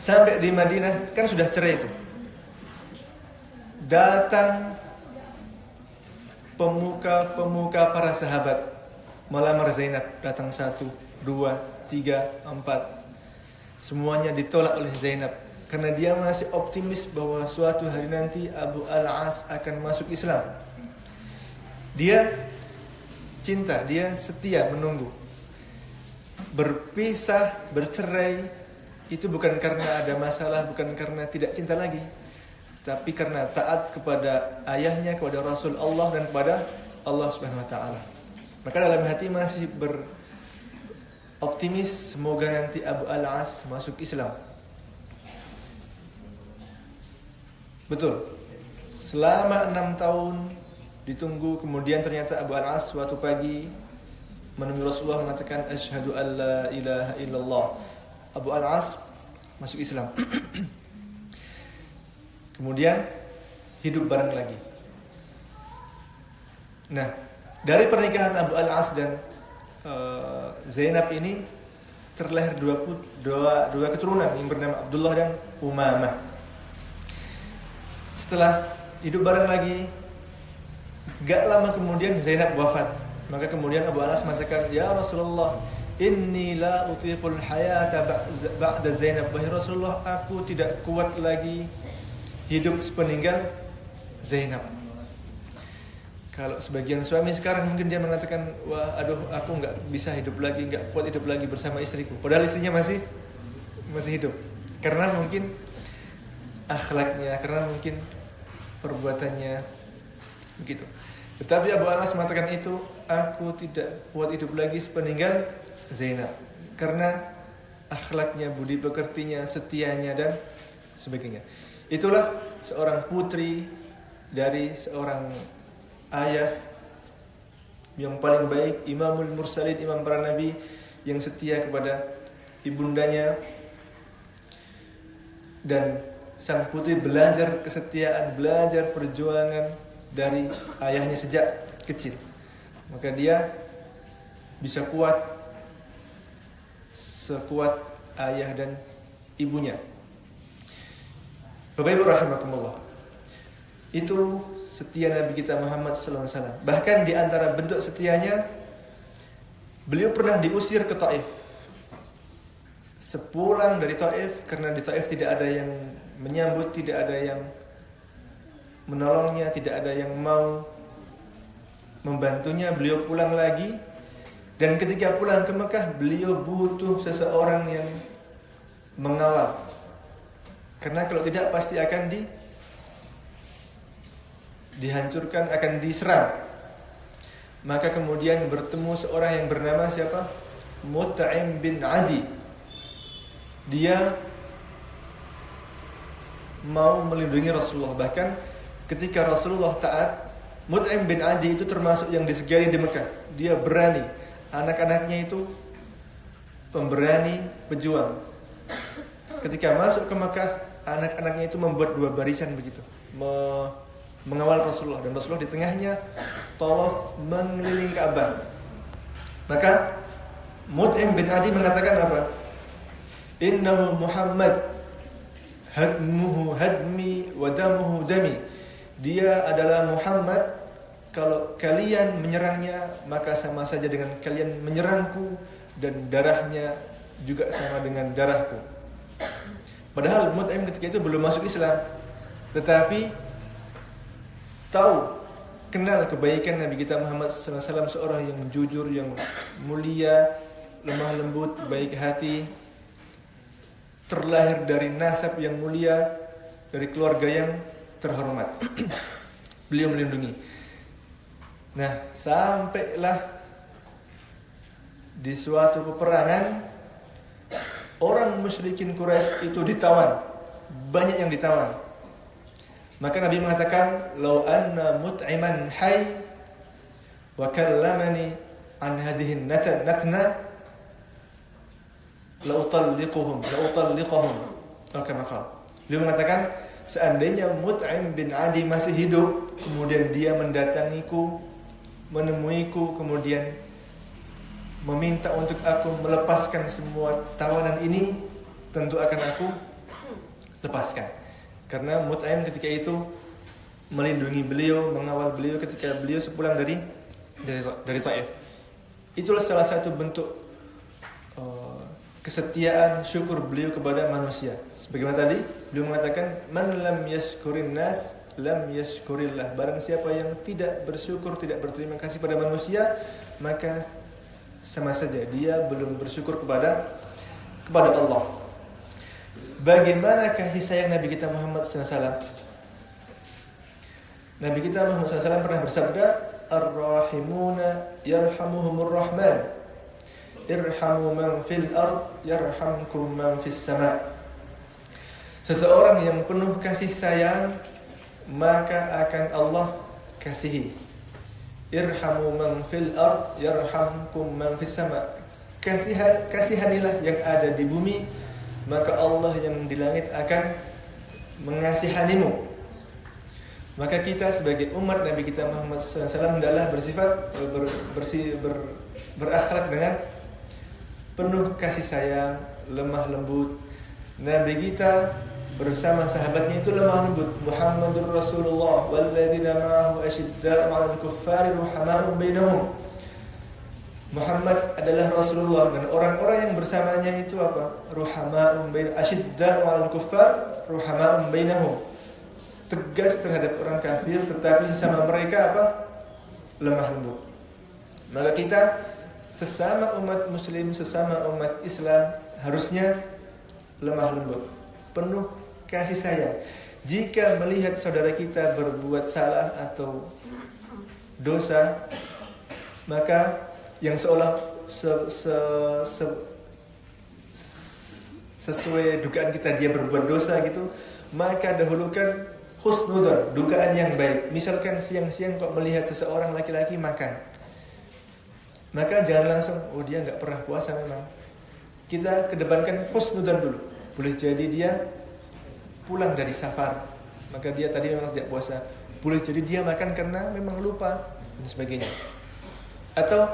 Sampai di Madinah, kan sudah cerai itu. Datang pemuka-pemuka para sahabat melamar Zainab. Datang 1, 2, 3, 4. Semuanya ditolak oleh Zainab. karena dia masih optimis bahwa suatu hari nanti Abu Al-As akan masuk Islam. Dia cinta, dia setia menunggu. Berpisah, bercerai itu bukan karena ada masalah, bukan karena tidak cinta lagi, tapi karena taat kepada ayahnya, kepada Rasul Allah dan kepada Allah Subhanahu wa taala. Maka dalam hati masih beroptimis semoga nanti Abu Al-As masuk Islam. Betul. Selama 6 tahun ditunggu, kemudian ternyata Abu Al-As suatu pagi menemui Rasulullah mengatakan asyhadu an la ilaha illallah. Abu Al-As masuk Islam. Kemudian hidup bareng lagi. Nah, dari pernikahan Abu Al-As dan Zainab ini terlahir dua keturunan yang bernama Abdullah dan Umamah. Setelah hidup bareng lagi, gak lama kemudian Zainab wafat. Maka kemudian Abu Al-As mengatakan, "Ya Rasulullah, inni la utiqul hayata ba'da Zainab." Wahai Rasulullah, aku tidak kuat lagi hidup sepeninggal Zainab. Kalau sebagian suami sekarang mungkin dia mengatakan, "Wah, aduh, aku nggak bisa hidup lagi, nggak kuat hidup lagi bersama istriku." Padahal istrinya masih hidup. Karena mungkin akhlaknya, karena mungkin perbuatannya begitu. Tetapi Abu Al-As mengatakan itu, aku tidak kuat hidup lagi sepeninggal Zainab, karena akhlaknya, budi pekertinya, setianya dan sebagainya. Itulah seorang putri dari seorang ayah yang paling baik, Imamul Mursalin, imam para nabi, yang setia kepada ibundanya. Dan sang putri belajar kesetiaan, belajar perjuangan dari ayahnya sejak kecil. Maka dia bisa kuat sekuat ayah dan ibunya. Bapak Ibu rahimakumullah. Itu setia Nabi kita Muhammad sallallahu alaihi wasallam. Bahkan di antara bentuk setianya, beliau pernah diusir ke Taif. Sepulang dari Taif, karena di Taif tidak ada yang menyambut, tidak ada yang menolongnya, tidak ada yang mau membantunya, beliau pulang lagi. Dan ketika pulang ke Mekah, beliau butuh seseorang yang mengawal, karena kalau tidak pasti akan dihancurkan, akan diserang. Maka kemudian bertemu seorang yang bernama siapa? Mut'im bin Adi. Dia mau melindungi Rasulullah. Bahkan ketika Rasulullah taat, Mut'im bin Adi itu termasuk yang disegani di Mekah. Dia berani. Anak-anaknya itu pemberani, pejuang. Ketika masuk ke Mekah, anak-anaknya itu membuat 2 barisan begitu, mengawal Rasulullah. Dan Rasulullah di tengahnya tawaf mengelilingi Ka'bah. Maka Mut'im bin Adi mengatakan apa? Innahu Muhammad hadmuhu hadmi wa damuhu dami. Dia adalah Muhammad, kalau kalian menyerangnya maka sama saja dengan kalian menyerangku, dan darahnya juga sama dengan darahku. Padahal Mut'im ketika itu belum masuk Islam, tetapi tahu, kenal kebaikan Nabi kita Muhammad SAW, seorang yang jujur, yang mulia, lemah lembut, baik hati, terlahir dari nasab yang mulia, dari keluarga yang terhormat. Beliau melindungi. Nah, sampailah di suatu peperangan, orang musyrikin Quraisy itu ditawan. Banyak yang ditawan. Maka Nabi mengatakan, "Lau anna Mut'iman hayy wa kallamani an hadhihi natna la utalliquhum." Kama qala. Beliau mengatakan, seandainya Mut'im bin Adi masih hidup, kemudian dia mendatangiku, menemuiku, kemudian meminta untuk aku melepaskan semua tawanan ini, tentu akan aku lepaskan. Karena Mut'im ketika itu melindungi beliau, mengawal beliau ketika beliau sepulang dari Taif. Itulah salah satu bentuk kesetiaan syukur beliau kepada manusia. Sebagaimana tadi beliau mengatakan, man lam yashkurin nas lam yashkurillah. Barang siapa yang tidak bersyukur, tidak berterima kasih pada manusia, maka sama saja dia belum bersyukur kepada Allah. Bagaimana kasih sayang Nabi kita Muhammad SAW? Nabi kita Muhammad SAW pernah bersabda, Ar-Rahimuna yarhamuhumur Rahman, irhamu man fil ard yarhamkum man fis sama. Seseorang yang penuh kasih sayang, maka akan Allah kasihi. Irhamu man fil ard yarhamkum man fis sama. Kasihanilah yang ada di bumi, maka Allah yang di langit akan mengasihanimu. Maka kita sebagai umat Nabi kita Muhammad SAW hendaklah bersifat berakhlak dengan penuh kasih sayang, lemah lembut. Nabi kita bersama sahabatnya itu lemah lembut. Muhammadur Rasulullah walladzina ma'ahu asyidda'u 'alal kuffari ruhama'un bainahum. Muhammad adalah Rasulullah dan orang-orang yang bersamanya itu apa? Ruhama'un bainahum, asyidda'u 'alal kuffar ruhama'un bainahum. Tegas terhadap orang kafir, tetapi sesama mereka apa? Lemah lembut. Maka kita sesama umat muslim, sesama umat Islam harusnya lemah lembut, penuh kasih sayang. Jika melihat saudara kita berbuat salah atau dosa, maka yang seolah sesuai dugaan kita dia berbuat dosa gitu, maka dahulukan husnudzon, dugaan yang baik. Misalkan siang-siang kok melihat seseorang laki-laki makan, maka jangan langsung, oh dia nggak pernah puasa memang. Kita kedepankan husnudzon dulu. Boleh jadi dia pulang dari safar, maka dia tadi memang tidak puasa. Boleh jadi dia makan karena memang lupa dan sebagainya. Atau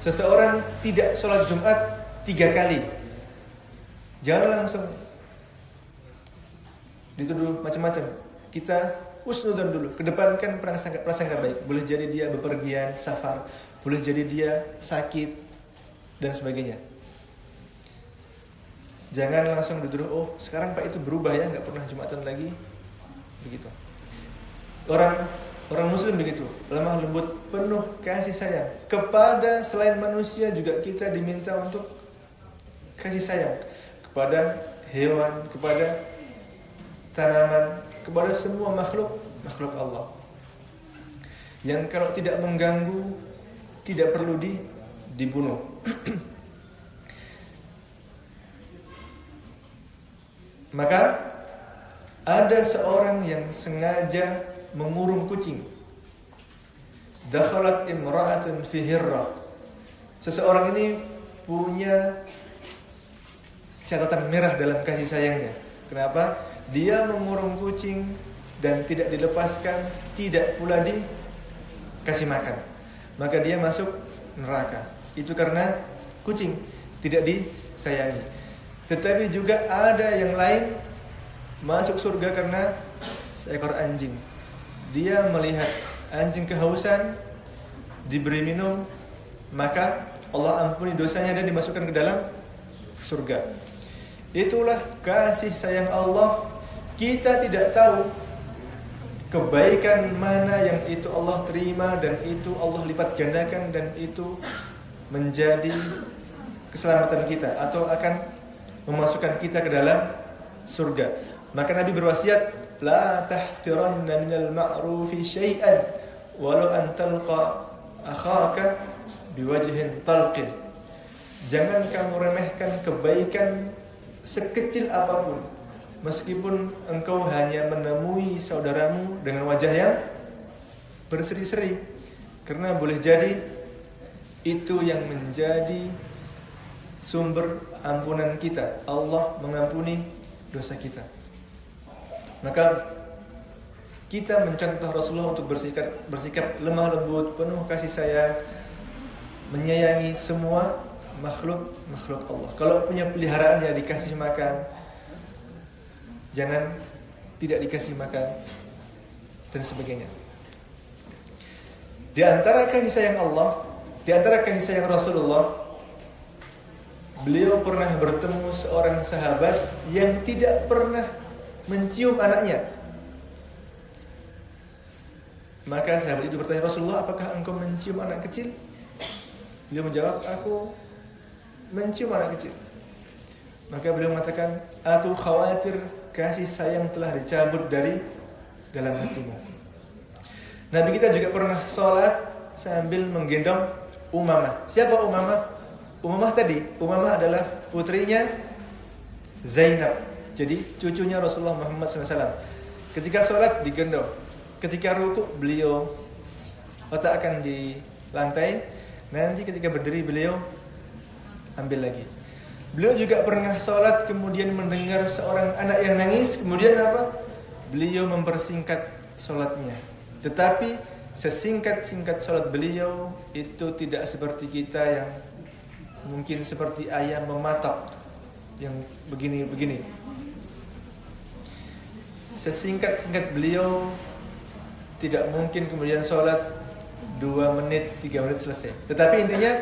seseorang tidak sholat Jumat 3 kali, jangan langsung dituduh macam-macam. Kita husnudzon dulu, kedepankan prasangka baik. Boleh jadi dia bepergian, safar, boleh jadi dia sakit dan sebagainya. Jangan langsung dituduh, oh sekarang Pak itu berubah ya, nggak pernah Jumatan lagi, begitu. Orang Muslim begitu, lemah lembut, penuh kasih sayang kepada selain manusia. Juga kita diminta untuk kasih sayang kepada hewan, kepada tanaman, kepada semua makhluk Allah. Yang kalau tidak mengganggu, tidak perlu dibunuh. Maka ada seorang yang sengaja mengurung kucing. Dakhalat imra'atun fi hirra. Seseorang ini punya catatan merah dalam kasih sayangnya. Kenapa? Dia mengurung kucing dan tidak dilepaskan, tidak pula dikasih makan. Maka dia masuk neraka. Itu karena kucing tidak disayangi. Tetapi juga ada yang lain masuk surga karena seekor anjing. Dia melihat anjing kehausan, diberi minum, maka Allah ampuni dosanya dan dimasukkan ke dalam surga. Itulah kasih sayang Allah. Kita tidak tahu kebaikan mana yang itu Allah terima dan itu Allah lipat gandakan dan itu menjadi keselamatan kita atau akan memasukkan kita ke dalam surga. Maka Nabi berwasiat, la tahtiranna minal ma'rufi syai'an walau an talqa akhaka biwajhin talqin. Jangan kamu remehkan kebaikan sekecil apapun, meskipun engkau hanya menemui saudaramu dengan wajah yang berseri-seri, karena boleh jadi itu yang menjadi sumber ampunan kita. Allah mengampuni dosa kita. Maka kita mencontoh Rasulullah untuk bersikap lemah lembut, penuh kasih sayang, menyayangi semua makhluk Allah. Kalau punya peliharaan ya dikasih makan, jangan tidak dikasih makan dan sebagainya. Di antara kasih sayang Allah, di antara kasih sayang Rasulullah, beliau pernah bertemu seorang sahabat yang tidak pernah mencium anaknya. Maka sahabat itu bertanya, Rasulullah, apakah engkau mencium anak kecil? Beliau menjawab, aku mencium anak kecil. Maka beliau mengatakan, aku khawatir kasih sayang telah dicabut dari dalam hatimu. Nabi kita juga pernah sholat sambil menggendong Umamah. Siapa Umamah? Umamah tadi, Umamah adalah putrinya Zainab. Jadi cucunya Rasulullah Muhammad SAW. Ketika sholat digendong, ketika rukuk beliau letakkan di lantai, nanti ketika berdiri beliau ambil lagi. Beliau juga pernah sholat kemudian mendengar seorang anak yang nangis, kemudian apa? Beliau mempersingkat sholatnya. Tetapi sesingkat-singkat sholat beliau itu tidak seperti kita yang mungkin seperti ayam mematok yang begini-begini. Sesingkat-singkat beliau tidak mungkin kemudian sholat 2 menit, 3 menit selesai. Tetapi intinya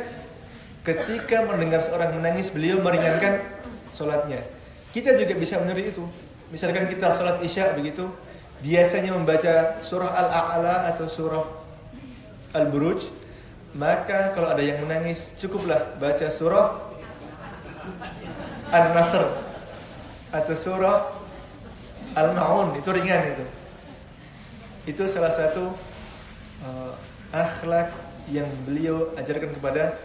ketika mendengar seorang menangis, beliau meringankan sholatnya. Kita juga bisa meniru itu. Misalkan kita sholat isya begitu, biasanya membaca surah Al-A'la atau surah Al-Buruj, maka kalau ada yang menangis, cukuplah baca surah An-Nasr atau surah Al-Ma'un, itu ringan itu. Itu salah satu akhlak yang beliau ajarkan kepada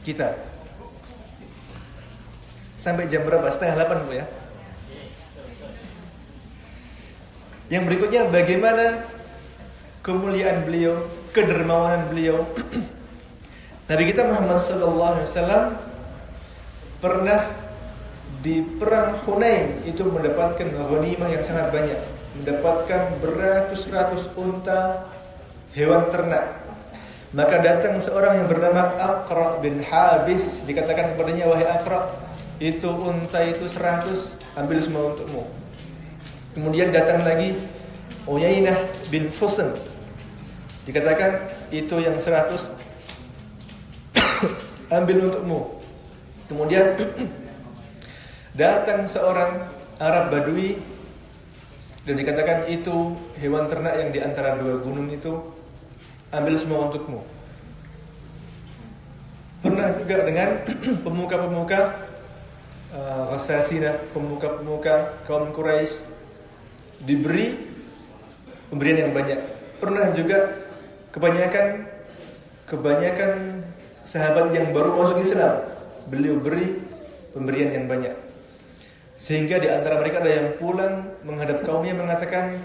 kita. Sampai jam berapa? 7:30 Bu ya. Yang berikutnya, bagaimana kemuliaan beliau, kedermawanan beliau. Nabi kita Muhammad SAW pernah di perang Hunain itu mendapatkan ghanimah yang sangat banyak, mendapatkan beratus-ratus unta, hewan ternak. Maka datang seorang yang bernama Aqra bin Habis, dikatakan kepadanya, wahai Aqra, itu unta itu 100, ambil semua untukmu. Kemudian datang lagi Uyainah bin Husn, dikatakan itu yang 100 ambil untukmu. Kemudian datang seorang Arab Badui dan dikatakan itu hewan ternak yang di antara 2 gunung itu, ambil semua untukmu. Pernah juga dengan pemuka-pemuka Ghassasinah, pemuka-pemuka kaum Quraisy, diberi pemberian yang banyak. Pernah juga kebanyakan sahabat yang baru masuk Islam, beliau beri pemberian yang banyak. Sehingga di antara mereka ada yang pulang menghadap kaumnya mengatakan,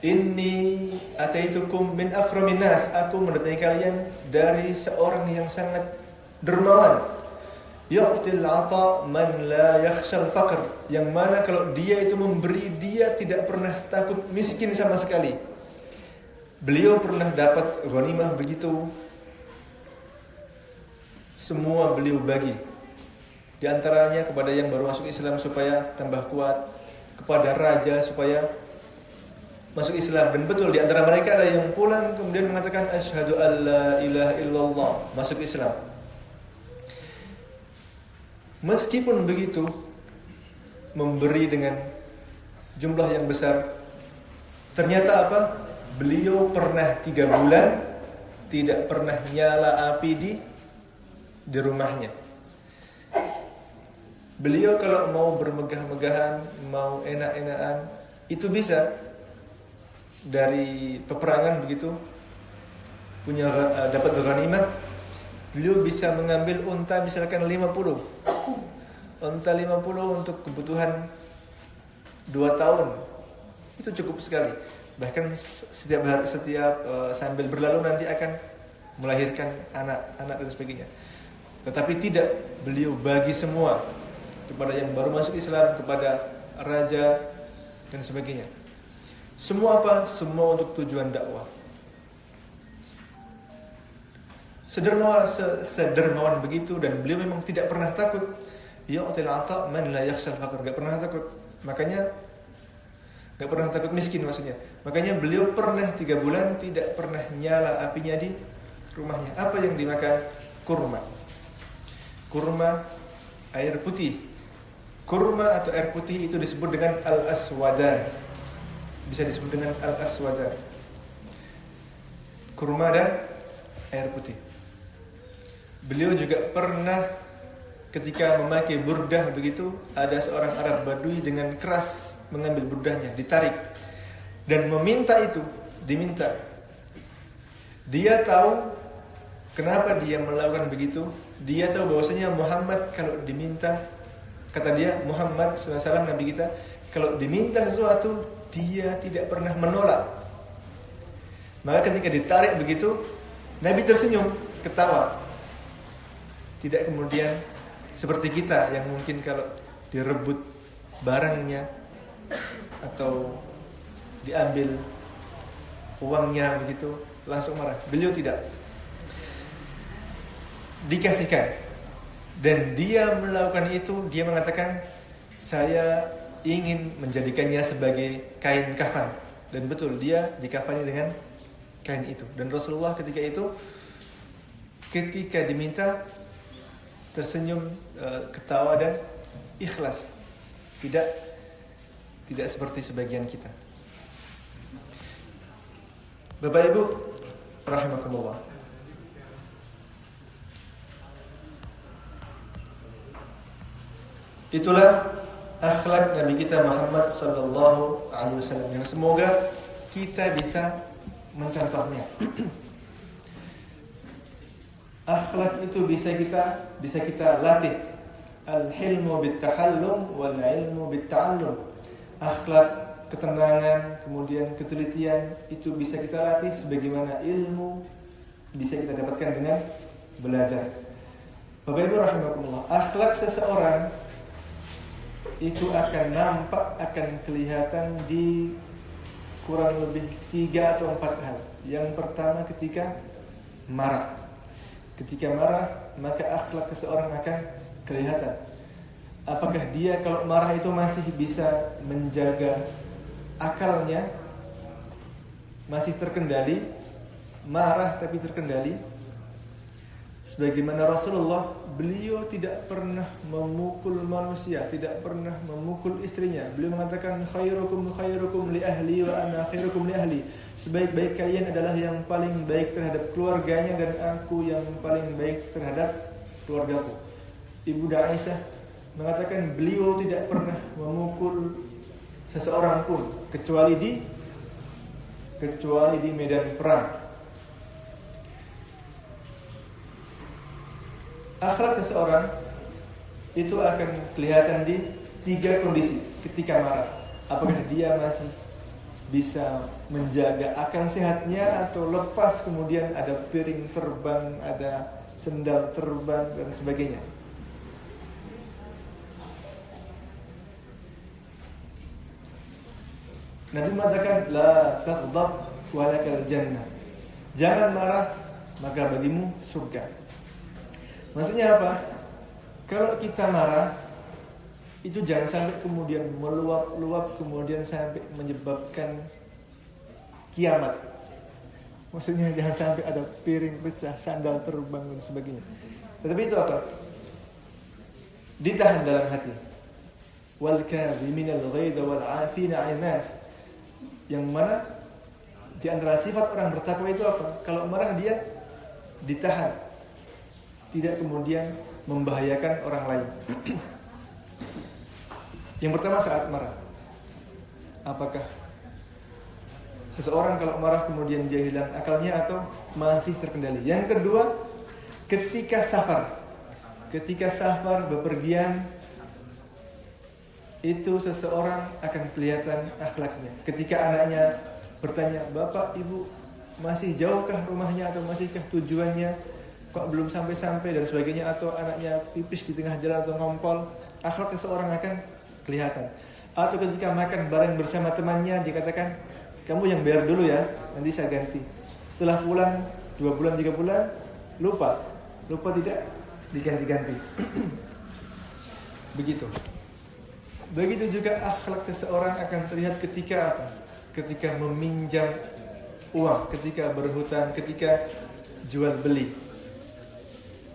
Inni ataitukum min akramin nas, aku mendatangi kalian dari seorang yang sangat dermawan. Yu'til 'ata man la yakhshal faqr, yang mana kalau dia itu memberi, dia tidak pernah takut miskin sama sekali. Beliau pernah dapat ghanimah begitu, semua beliau bagi. Di antaranya kepada yang baru masuk Islam supaya tambah kuat, kepada raja supaya masuk Islam. Dan betul di antara mereka ada yang pulang kemudian mengatakan asyhadu alla ilaha illallah, masuk Islam. Meskipun begitu, memberi dengan jumlah yang besar, ternyata apa? Beliau pernah 3 bulan tidak pernah nyala api di rumahnya. Beliau kalau mau bermegah-megahan, mau enak-enakan, itu bisa. Dari peperangan begitu punya dapat ghanimah, beliau bisa mengambil unta misalkan 50. Unta 50 untuk kebutuhan 2 tahun. Itu cukup sekali. Bahkan setiap sambil berlalu nanti akan melahirkan anak dan sebagainya. Tetapi tidak, beliau bagi semua kepada yang baru masuk Islam, kepada raja dan sebagainya. Semua apa? Semua untuk tujuan dakwah. Sedermawan begitu, dan beliau memang tidak pernah takut. Yu'til 'ata man la yakhshal faqr, enggak pernah takut. Makanya enggak pernah takut miskin maksudnya. Makanya beliau pernah 3 bulan tidak pernah nyala apinya di rumahnya. Apa yang dimakan? Kurma. Kurma air putih. Kurma atau air putih itu disebut dengan al-aswadan. Bisa disebut dengan al-aswadan. Kurma dan air putih. Beliau juga pernah ketika memakai burdah begitu, ada seorang Arab Badui dengan keras mengambil burdahnya, ditarik dan diminta. Dia tahu kenapa dia melakukan begitu. Dia tahu bahwasanya Muhammad kalau diminta, kata dia Muhammad SAW Nabi kita, kalau diminta sesuatu dia tidak pernah menolak. Maka ketika ditarik begitu, Nabi tersenyum, ketawa. Tidak kemudian seperti kita yang mungkin kalau direbut barangnya atau diambil uangnya begitu langsung marah. Beliau tidak. Dikasihkan. Dan dia melakukan itu, dia mengatakan saya ingin menjadikannya sebagai kain kafan. Dan betul dia dikafani dengan kain itu. Dan Rasulullah ketika diminta tersenyum, ketawa dan ikhlas. Tidak seperti sebagian kita. Bapak Ibu rahimakumullah. Itulah akhlak Nabi kita Muhammad sallallahu alaihi wasallam yang semoga kita bisa mencontohnya. Akhlak itu bisa kita latih. Al-hilmu bit-tahallum wal ilmu bit-ta'allum. Akhlak, ketenangan, kemudian ketelitian itu bisa kita latih sebagaimana ilmu bisa kita dapatkan dengan belajar. Bapak Ibu rahimakumullah, akhlak seseorang itu akan nampak, akan kelihatan di kurang lebih 3 atau 4 hal. Yang pertama ketika marah. Ketika marah, maka akhlak seseorang akan kelihatan. Apakah dia kalau marah itu masih bisa menjaga akalnya, masih terkendali, marah tapi terkendali. Sebagaimana Rasulullah, beliau tidak pernah memukul manusia, tidak pernah memukul istrinya. Beliau mengatakan khairukum li ahli wa ana khairukum li ahli. Sebaik-baik kalian adalah yang paling baik terhadap keluarganya dan aku yang paling baik terhadap keluargaku. Ibunda Aisyah mengatakan beliau tidak pernah memukul seseorang pun kecuali di medan perang. Akhlak seseorang itu akan kelihatan di 3 kondisi ketika marah. Apakah dia masih bisa menjaga akal sehatnya atau lepas kemudian ada piring terbang, ada sendal terbang dan sebagainya. Nabi mengatakan la taghdab wa lakal jannah. Jangan marah maka bagimu surga. Maksudnya apa? Kalau kita marah itu jangan sampai kemudian meluap-luap kemudian sampai menyebabkan kiamat. Maksudnya jangan sampai ada piring pecah, sandal terbang dan sebagainya. Tetapi itu apa? Ditahan dalam hati. Wal kadhiminal ghaidha wal 'afina 'anil nas. Yang mana di antara sifat orang bertakwa itu apa? Kalau marah dia ditahan. Tidak kemudian membahayakan orang lain. Yang pertama saat marah. Apakah seseorang kalau marah kemudian dia hilang akalnya atau masih terkendali? Yang kedua, ketika safar. Ketika safar bepergian itu seseorang akan kelihatan akhlaknya. Ketika anaknya bertanya, "Bapak, Ibu, masih jauhkah rumahnya atau masihkah tujuannya? Kok belum sampai-sampai?" dan sebagainya, atau anaknya pipis di tengah jalan atau ngompol, akhlak seseorang akan kelihatan. Atau ketika makan bareng bersama temannya dikatakan, "Kamu yang bayar dulu ya, nanti saya ganti." Setelah pulang 2 bulan 3 bulan lupa tidak diganti-ganti. Begitu juga akhlak seseorang akan terlihat ketika apa? Ketika meminjam uang, ketika berhutang, ketika jual beli.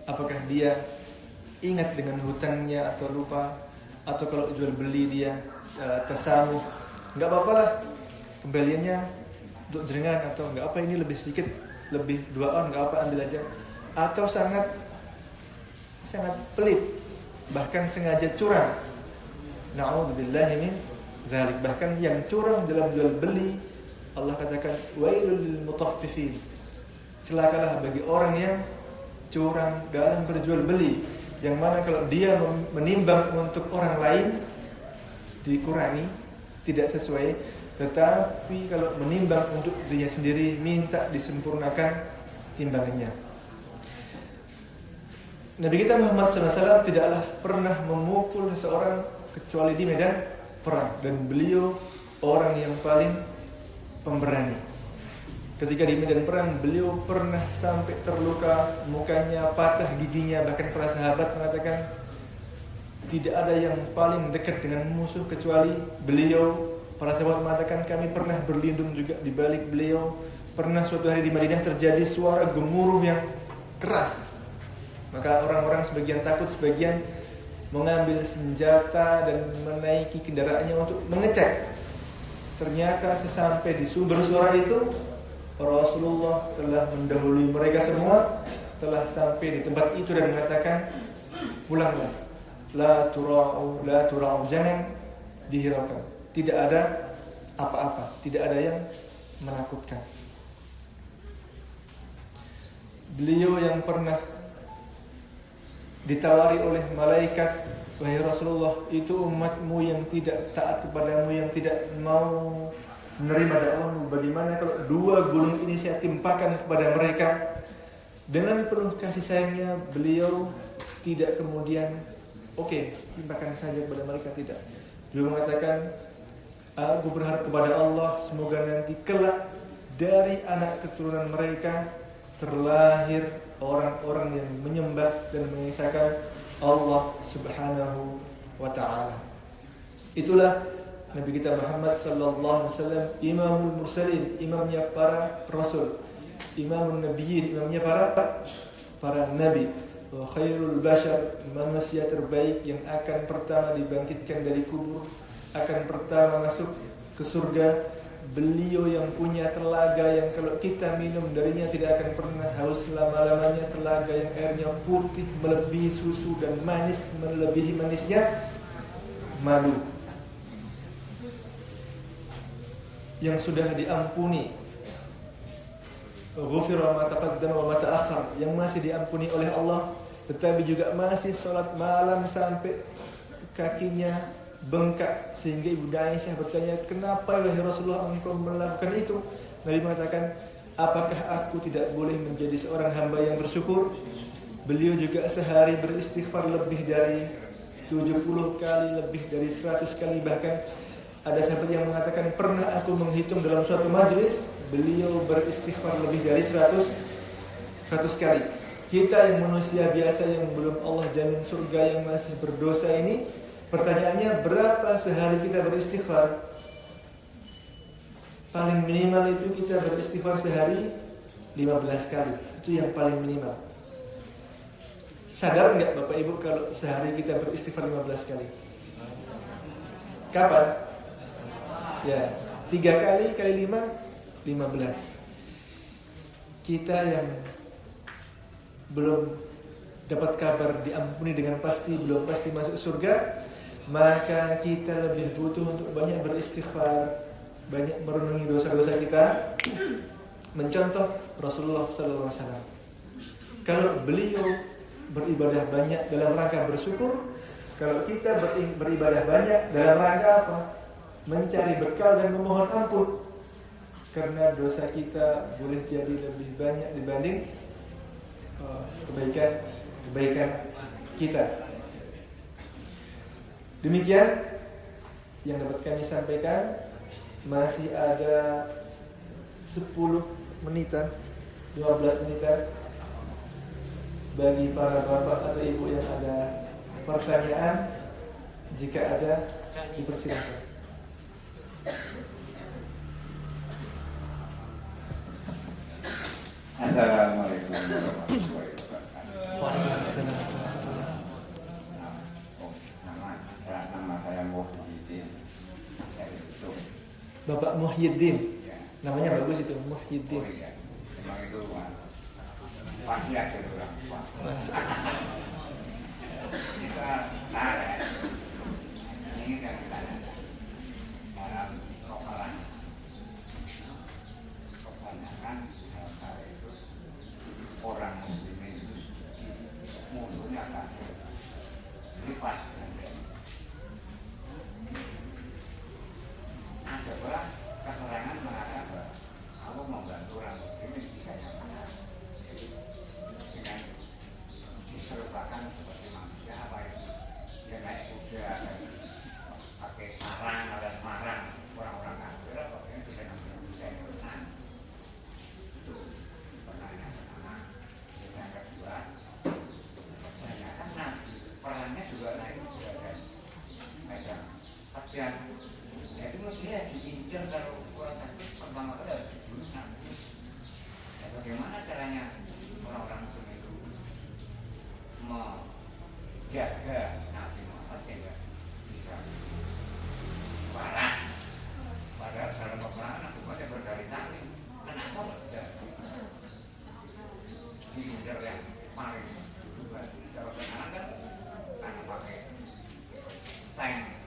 Apakah dia ingat dengan hutangnya atau lupa, atau kalau jual beli dia tersamu, nggak apa-apa lah, kembaliannya untuk jenengan, atau nggak apa ini lebih sedikit, lebih 2 on, nggak apa ambil aja, atau sangat pelit, bahkan sengaja curang. Na'udzubillahi min dzalik. Bahkan yang curang dalam jual beli, Allah katakan wailul lil mutaffifin. Celakalah bagi orang yang curang dalam berjual beli, yang mana kalau dia menimbang untuk orang lain dikurangi, tidak sesuai, tetapi kalau menimbang untuk dirinya sendiri minta disempurnakan timbangannya. Nabi kita Muhammad SAW tidaklah pernah memukul seseorang kecuali di medan perang, dan beliau orang yang paling pemberani. Ketika di medan perang beliau pernah sampai terluka, mukanya patah, giginya, bahkan para sahabat mengatakan tidak ada yang paling dekat dengan musuh kecuali beliau. Para sahabat mengatakan kami pernah berlindung juga di balik beliau. Pernah suatu hari di Madinah terjadi suara gemuruh yang keras, maka orang-orang sebagian takut, sebagian mengambil senjata dan menaiki kendaraannya untuk mengecek. Ternyata sesampai di sumber suara itu, Rasulullah telah mendahului mereka semua, telah sampai di tempat itu dan mengatakan, pulanglah, la tura'u, jangan dihiraukan, tidak ada apa-apa, tidak ada yang menakutkan. Beliau yang pernah ditawari oleh malaikat, wahai Rasulullah, itu umatmu yang tidak taat kepadamu, yang tidak mau menerima dakwahmu, bagaimana kalau 2 gunung ini saya timpakan kepada mereka? Dengan penuh kasih sayangnya beliau tidak kemudian oke, timpakan saja kepada mereka, tidak. Beliau mengatakan, aku berharap kepada Allah semoga nanti kelak dari anak keturunan mereka terlahir orang-orang yang menyembah dan mengisahkan Allah Subhanahu wa ta'ala. Itulah Nabi kita Muhammad sallallahu alaihi wasallam, imamul mursalin, imamnya para rasul, imamun nabiyyin, imamnya para nabi, wa khairul bashar, manusia terbaik yang akan pertama dibangkitkan dari kubur, akan pertama masuk ke surga. Beliau yang punya telaga yang kalau kita minum darinya tidak akan pernah haus selama-lamanya, telaga yang airnya putih melebihi susu dan manis melebihi manisnya madu, yang sudah diampuni, ghufira ma taqaddama wa ma ta'akhkhar, yang masih diampuni oleh Allah, tetapi juga masih salat malam sampai kakinya bengkak, sehingga Ibunda Aisyah bertanya, kenapa wahai Rasulullah engkau melakukan itu? Nabi mengatakan, apakah aku tidak boleh menjadi seorang hamba yang bersyukur? Beliau juga sehari beristighfar lebih dari 70 kali, lebih dari 100 kali, bahkan ada sahabat yang mengatakan pernah aku menghitung dalam suatu majelis beliau beristighfar lebih dari 100 kali. Kita yang manusia biasa yang belum Allah jamin surga, yang masih berdosa ini, pertanyaannya berapa sehari kita beristighfar? Paling minimal itu kita beristighfar sehari 15 kali. Itu yang paling minimal. Sadar enggak Bapak Ibu kalau sehari kita beristighfar 15 kali? Kapan? Ya, 3 kali 5, 15. Kita yang belum dapat kabar diampuni dengan pasti, belum pasti masuk surga, maka kita lebih butuh untuk banyak beristighfar, banyak merenungi dosa-dosa kita, mencontoh Rasulullah SAW. Kalau beliau beribadah banyak dalam rangka bersyukur, kalau kita beribadah banyak dalam rangka apa? Mencari bekal dan memohon ampun, karena dosa kita boleh jadi lebih banyak dibanding kebaikan kita. Demikian yang dapat kami sampaikan. Masih ada 10 menitan, 12 menitan bagi para bapak atau ibu yang ada pertanyaan. Jika ada, dipersilakan. Assalamualaikum warahmatullahi wabarakatuh. Waalaikumsalam warahmatullahi wabarakatuh. Bapak Muhyiddin. Ya. Namanya bagus itu, Muhyiddin. Oh iya, memang itu pasti ada orang tua. Kita tarik, ini kan dalam lokalan. Kebanyakan hal itu orang muslim itu musuhnya kan lipat. Ada pula keterangan mengatakan bahwa aku membantu orang muslim jika yang benar. Jadi dengan diserupakan seperti manusia apa itu dia naik kuda dan pakai sarang ada marang orang-orang kafir pokoknya bisa ngambil manusia yang benar. Itu pertanyaan pertama. Yang kedua, ternyata nabi perannya juga naik juga kan ada kajian. Ya itu mestinya diincar kalau orang kafir pertama kali harus dibunuh nabi. Ya, bagaimana caranya orang-orang itu menjaga Nabi Muhammad sehingga bisa parah. Padahal dalam peperangan Nabi Muhammad berkali-kali. Kenapa tidak diincar yang paling dulu? Kalau sekarang kan karena pakai tank,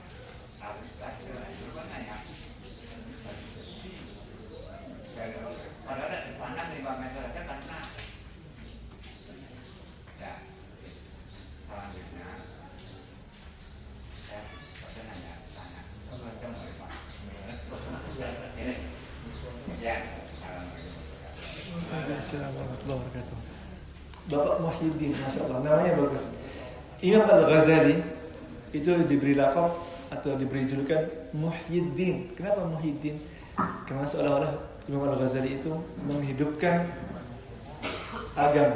tapi sudah itu kan hanya padahal ada dipandang 5 meter saja karena ya selanjutnya saya hanya tanya macam oleh Pak ini ya Assalamualaikum warahmatullahi wabarakatuh. Bapak Muhyiddin, Masya Allah, namanya bagus. Imam Al-Ghazali itu diberi lakab atau diberi julukan Muhyiddin. Kenapa Muhyiddin? Karena seolah-olah Imam Al-Ghazali itu menghidupkan agama.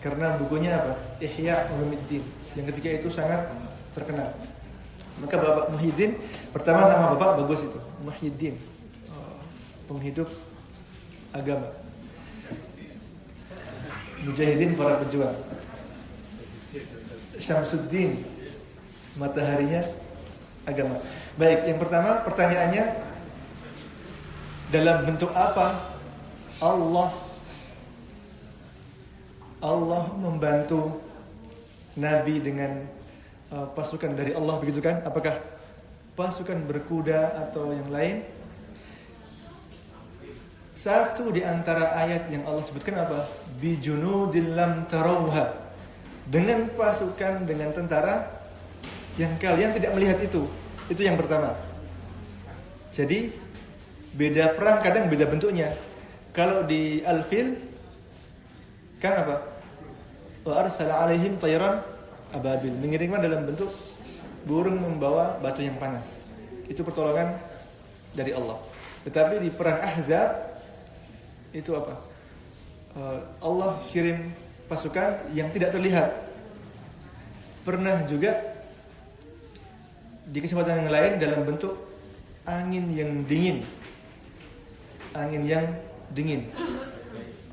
Karena bukunya apa? Ihya Ulumuddin yang ketika itu sangat terkenal. Maka Bapak Muhyiddin, pertama nama Bapak bagus itu, Muhyiddin, penghidup agama. Mujahidin, para pejuang. Syamsuddin, mataharinya agama. Baik, yang pertama pertanyaannya, dalam bentuk apa Allah membantu Nabi dengan pasukan dari Allah, begitu kan? Apakah pasukan berkuda atau yang lain? Satu di antara ayat yang Allah sebutkan apa? Bi junudil lam tarawha. Dengan pasukan, dengan tentara yang kalian tidak melihat itu. Itu yang pertama. Jadi beda perang kadang beda bentuknya. Kalau di Al-Fil kan apa? Wa arsala alaihim tayran ababil, mengirimkan dalam bentuk burung membawa batu yang panas. Itu pertolongan dari Allah. Tetapi di perang Ahzab itu apa? Allah kirim pasukan yang tidak terlihat. Pernah juga di kesempatan yang lain dalam bentuk angin yang dingin. Angin yang dingin.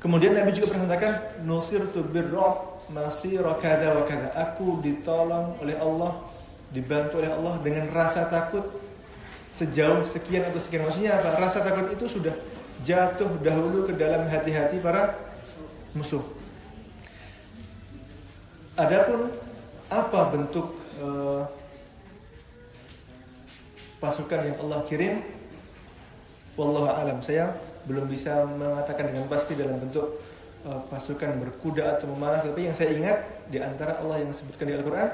Kemudian Nabi juga pernah mengatakan nusirtu birru'b masira kada wa kada. Aku ditolong oleh Allah, dibantu oleh Allah dengan rasa takut sejauh sekian atau sekian. Maksudnya apa? Rasa takut itu sudah jatuh dahulu ke dalam hati-hati para musuh. Adapun apa bentuk pasukan yang Allah kirim, wallahu a'lam, saya belum bisa mengatakan dengan pasti dalam bentuk pasukan berkuda atau memanah. Tapi yang saya ingat di antara Allah yang disebutkan di Al-Quran,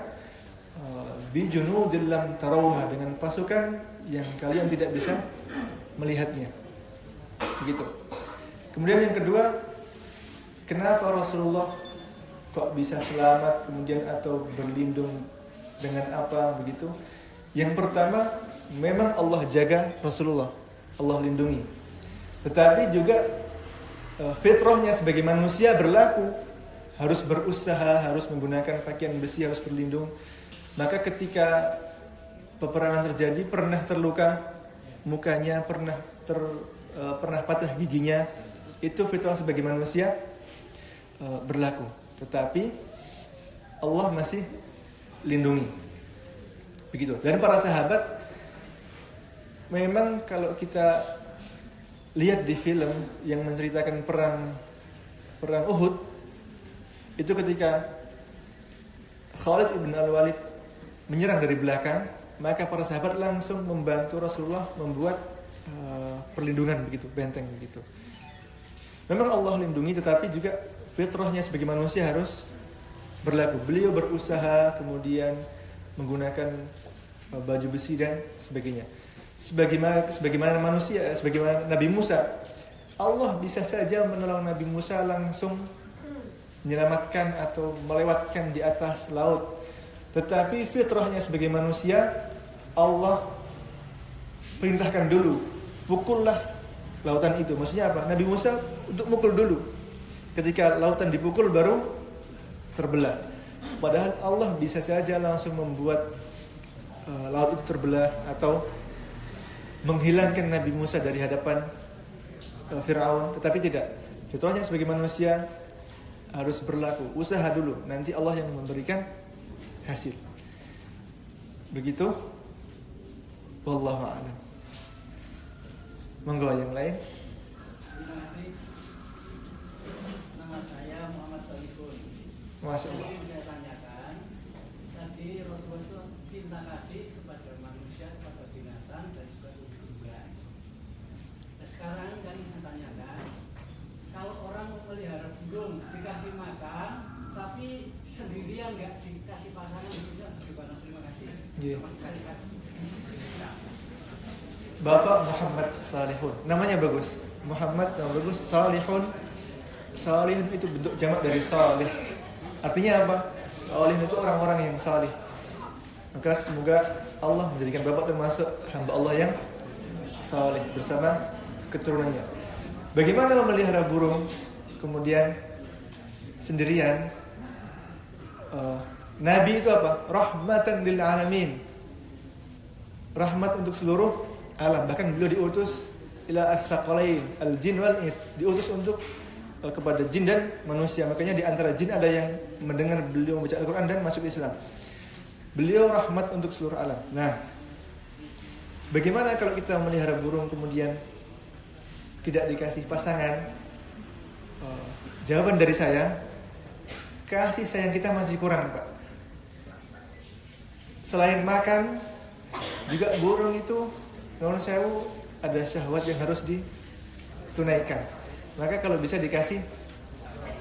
bi junudil lam tarawha, dengan pasukan yang kalian tidak bisa melihatnya. Begitu. Kemudian yang kedua, kenapa Rasulullah kok bisa selamat kemudian atau berlindung dengan apa begitu? Yang pertama, memang Allah jaga Rasulullah, Allah lindungi. Tetapi juga fitrahnya sebagai manusia berlaku, harus berusaha, harus menggunakan pakaian besi, harus berlindung. Maka ketika peperangan terjadi, pernah terluka mukanya, pernah patah giginya, itu fitrah sebagai manusia berlaku. Tetapi Allah masih lindungi. Begitu. Dan para sahabat memang kalau kita lihat di film yang menceritakan perang Uhud, itu ketika Khalid ibn al-Walid menyerang dari belakang, maka para sahabat langsung membantu Rasulullah membuat perlindungan begitu, benteng begitu. Memang Allah lindungi, tetapi juga fitrahnya sebagai manusia harus berlaku. Beliau berusaha kemudian menggunakan baju besi dan sebagainya. Sebagaimana manusia, sebagaimana Nabi Musa, Allah bisa saja menolong Nabi Musa langsung menyelamatkan atau melewatkan di atas laut. Tetapi fitrahnya sebagai manusia, Allah perintahkan dulu, pukullah lautan itu. Maksudnya apa? Nabi Musa untuk mukul dulu. Ketika lautan dipukul baru terbelah. Padahal Allah bisa saja langsung membuat laut itu terbelah atau menghilangkan Nabi Musa dari hadapan Fir'aun. Tetapi tidak. Fitrahnya sebagai manusia harus berlaku. Usaha dulu, nanti Allah yang memberikan hasil. Begitu. Wallahu a'lam. Monggo yang lain. Terima kasih. Nama saya Muhammad Salihun. Masya Allah. Jadi saya tanyakan, tadi Rasulullah itu cinta kasih kepada manusia, kepada binatang dan juga tumbuhan. Nah, sekarang kan saya tanyakan, kalau orang memelihara burung dikasih makan, tapi sendirian nggak dikasih pasangan, itu bagaimana? Terima kasih. Yeah. Mas Kalikan. Bapak Muhammad Salihun. Namanya bagus. Muhammad nama bagus, Salihun. Salihun itu bentuk jamak dari salih. Artinya apa? Salih itu orang-orang yang salih. Maka semoga Allah menjadikan Bapak termasuk hamba Allah yang salih bersama keturunannya. Bagaimana memelihara burung kemudian sendirian? Nabi itu apa? Rahmatan lil alamin. Rahmat untuk seluruh alam. Bahkan beliau diutus ila as-saqalain, al-jin wal ins, diutus untuk kepada jin dan manusia. Makanya di antara jin ada yang mendengar beliau membaca Al-Qur'an dan masuk Islam. Beliau rahmat untuk seluruh alam. Nah, bagaimana kalau kita memelihara burung kemudian tidak dikasih pasangan? Jawaban dari saya, kasih sayang kita masih kurang, Pak. Selain makan, juga burung itu nuwun sewu ada syahwat yang harus ditunaikan. Maka kalau bisa dikasih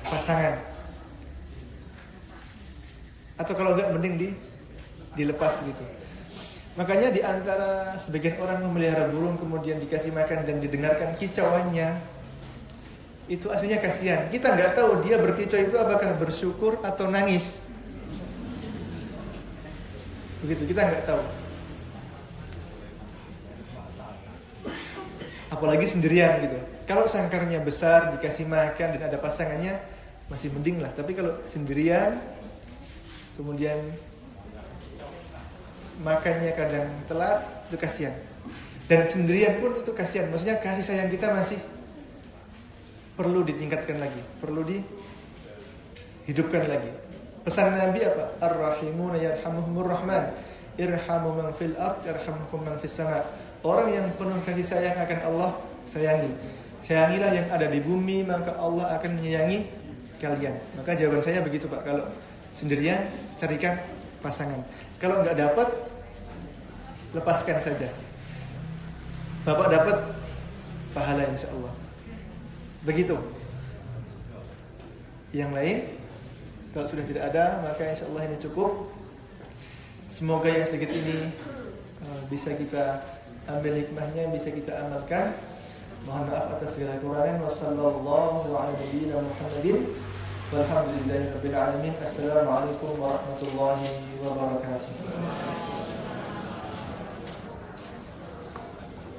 pasangan, atau kalau enggak mending dilepas gitu. Makanya di antara sebagian orang memelihara burung kemudian dikasih makan dan didengarkan kicauannya, itu aslinya kasihan. Kita nggak tahu dia berkicau itu apakah bersyukur atau nangis. Begitu, kita nggak tahu. Apalagi sendirian gitu. Kalau sangkarnya besar, dikasih makan dan ada pasangannya, masih mending lah. Tapi kalau sendirian, kemudian makannya kadang telat, itu kasihan. Dan sendirian pun itu kasihan. Maksudnya kasih sayang kita masih perlu ditingkatkan lagi, perlu dihidupkan lagi. Pesan Nabi apa? Ar-rahimuna yarhamuhumur rahman, irhamu man fil ard yarhamukum man fis sama. Orang yang penuh kasih sayang akan Allah sayangi. Sayangilah yang ada di bumi, maka Allah akan menyayangi kalian. Maka jawaban saya begitu, Pak. Kalau sendirian, carikan pasangan. Kalau nggak dapat, lepaskan saja. Bapak dapat pahala insya Allah. Begitu. Yang lain, kalau sudah tidak ada, maka insya Allah ini cukup. Semoga yang sedikit ini bisa kita ambil hikmahnya, bisa kita amalkan. Mohon maaf atas segala kekurangan. Wassallallahu ala nabiyyina Muhammadin walhamdulillahi rabbil alamin. Assalamualaikum warahmatullahi wabarakatuh.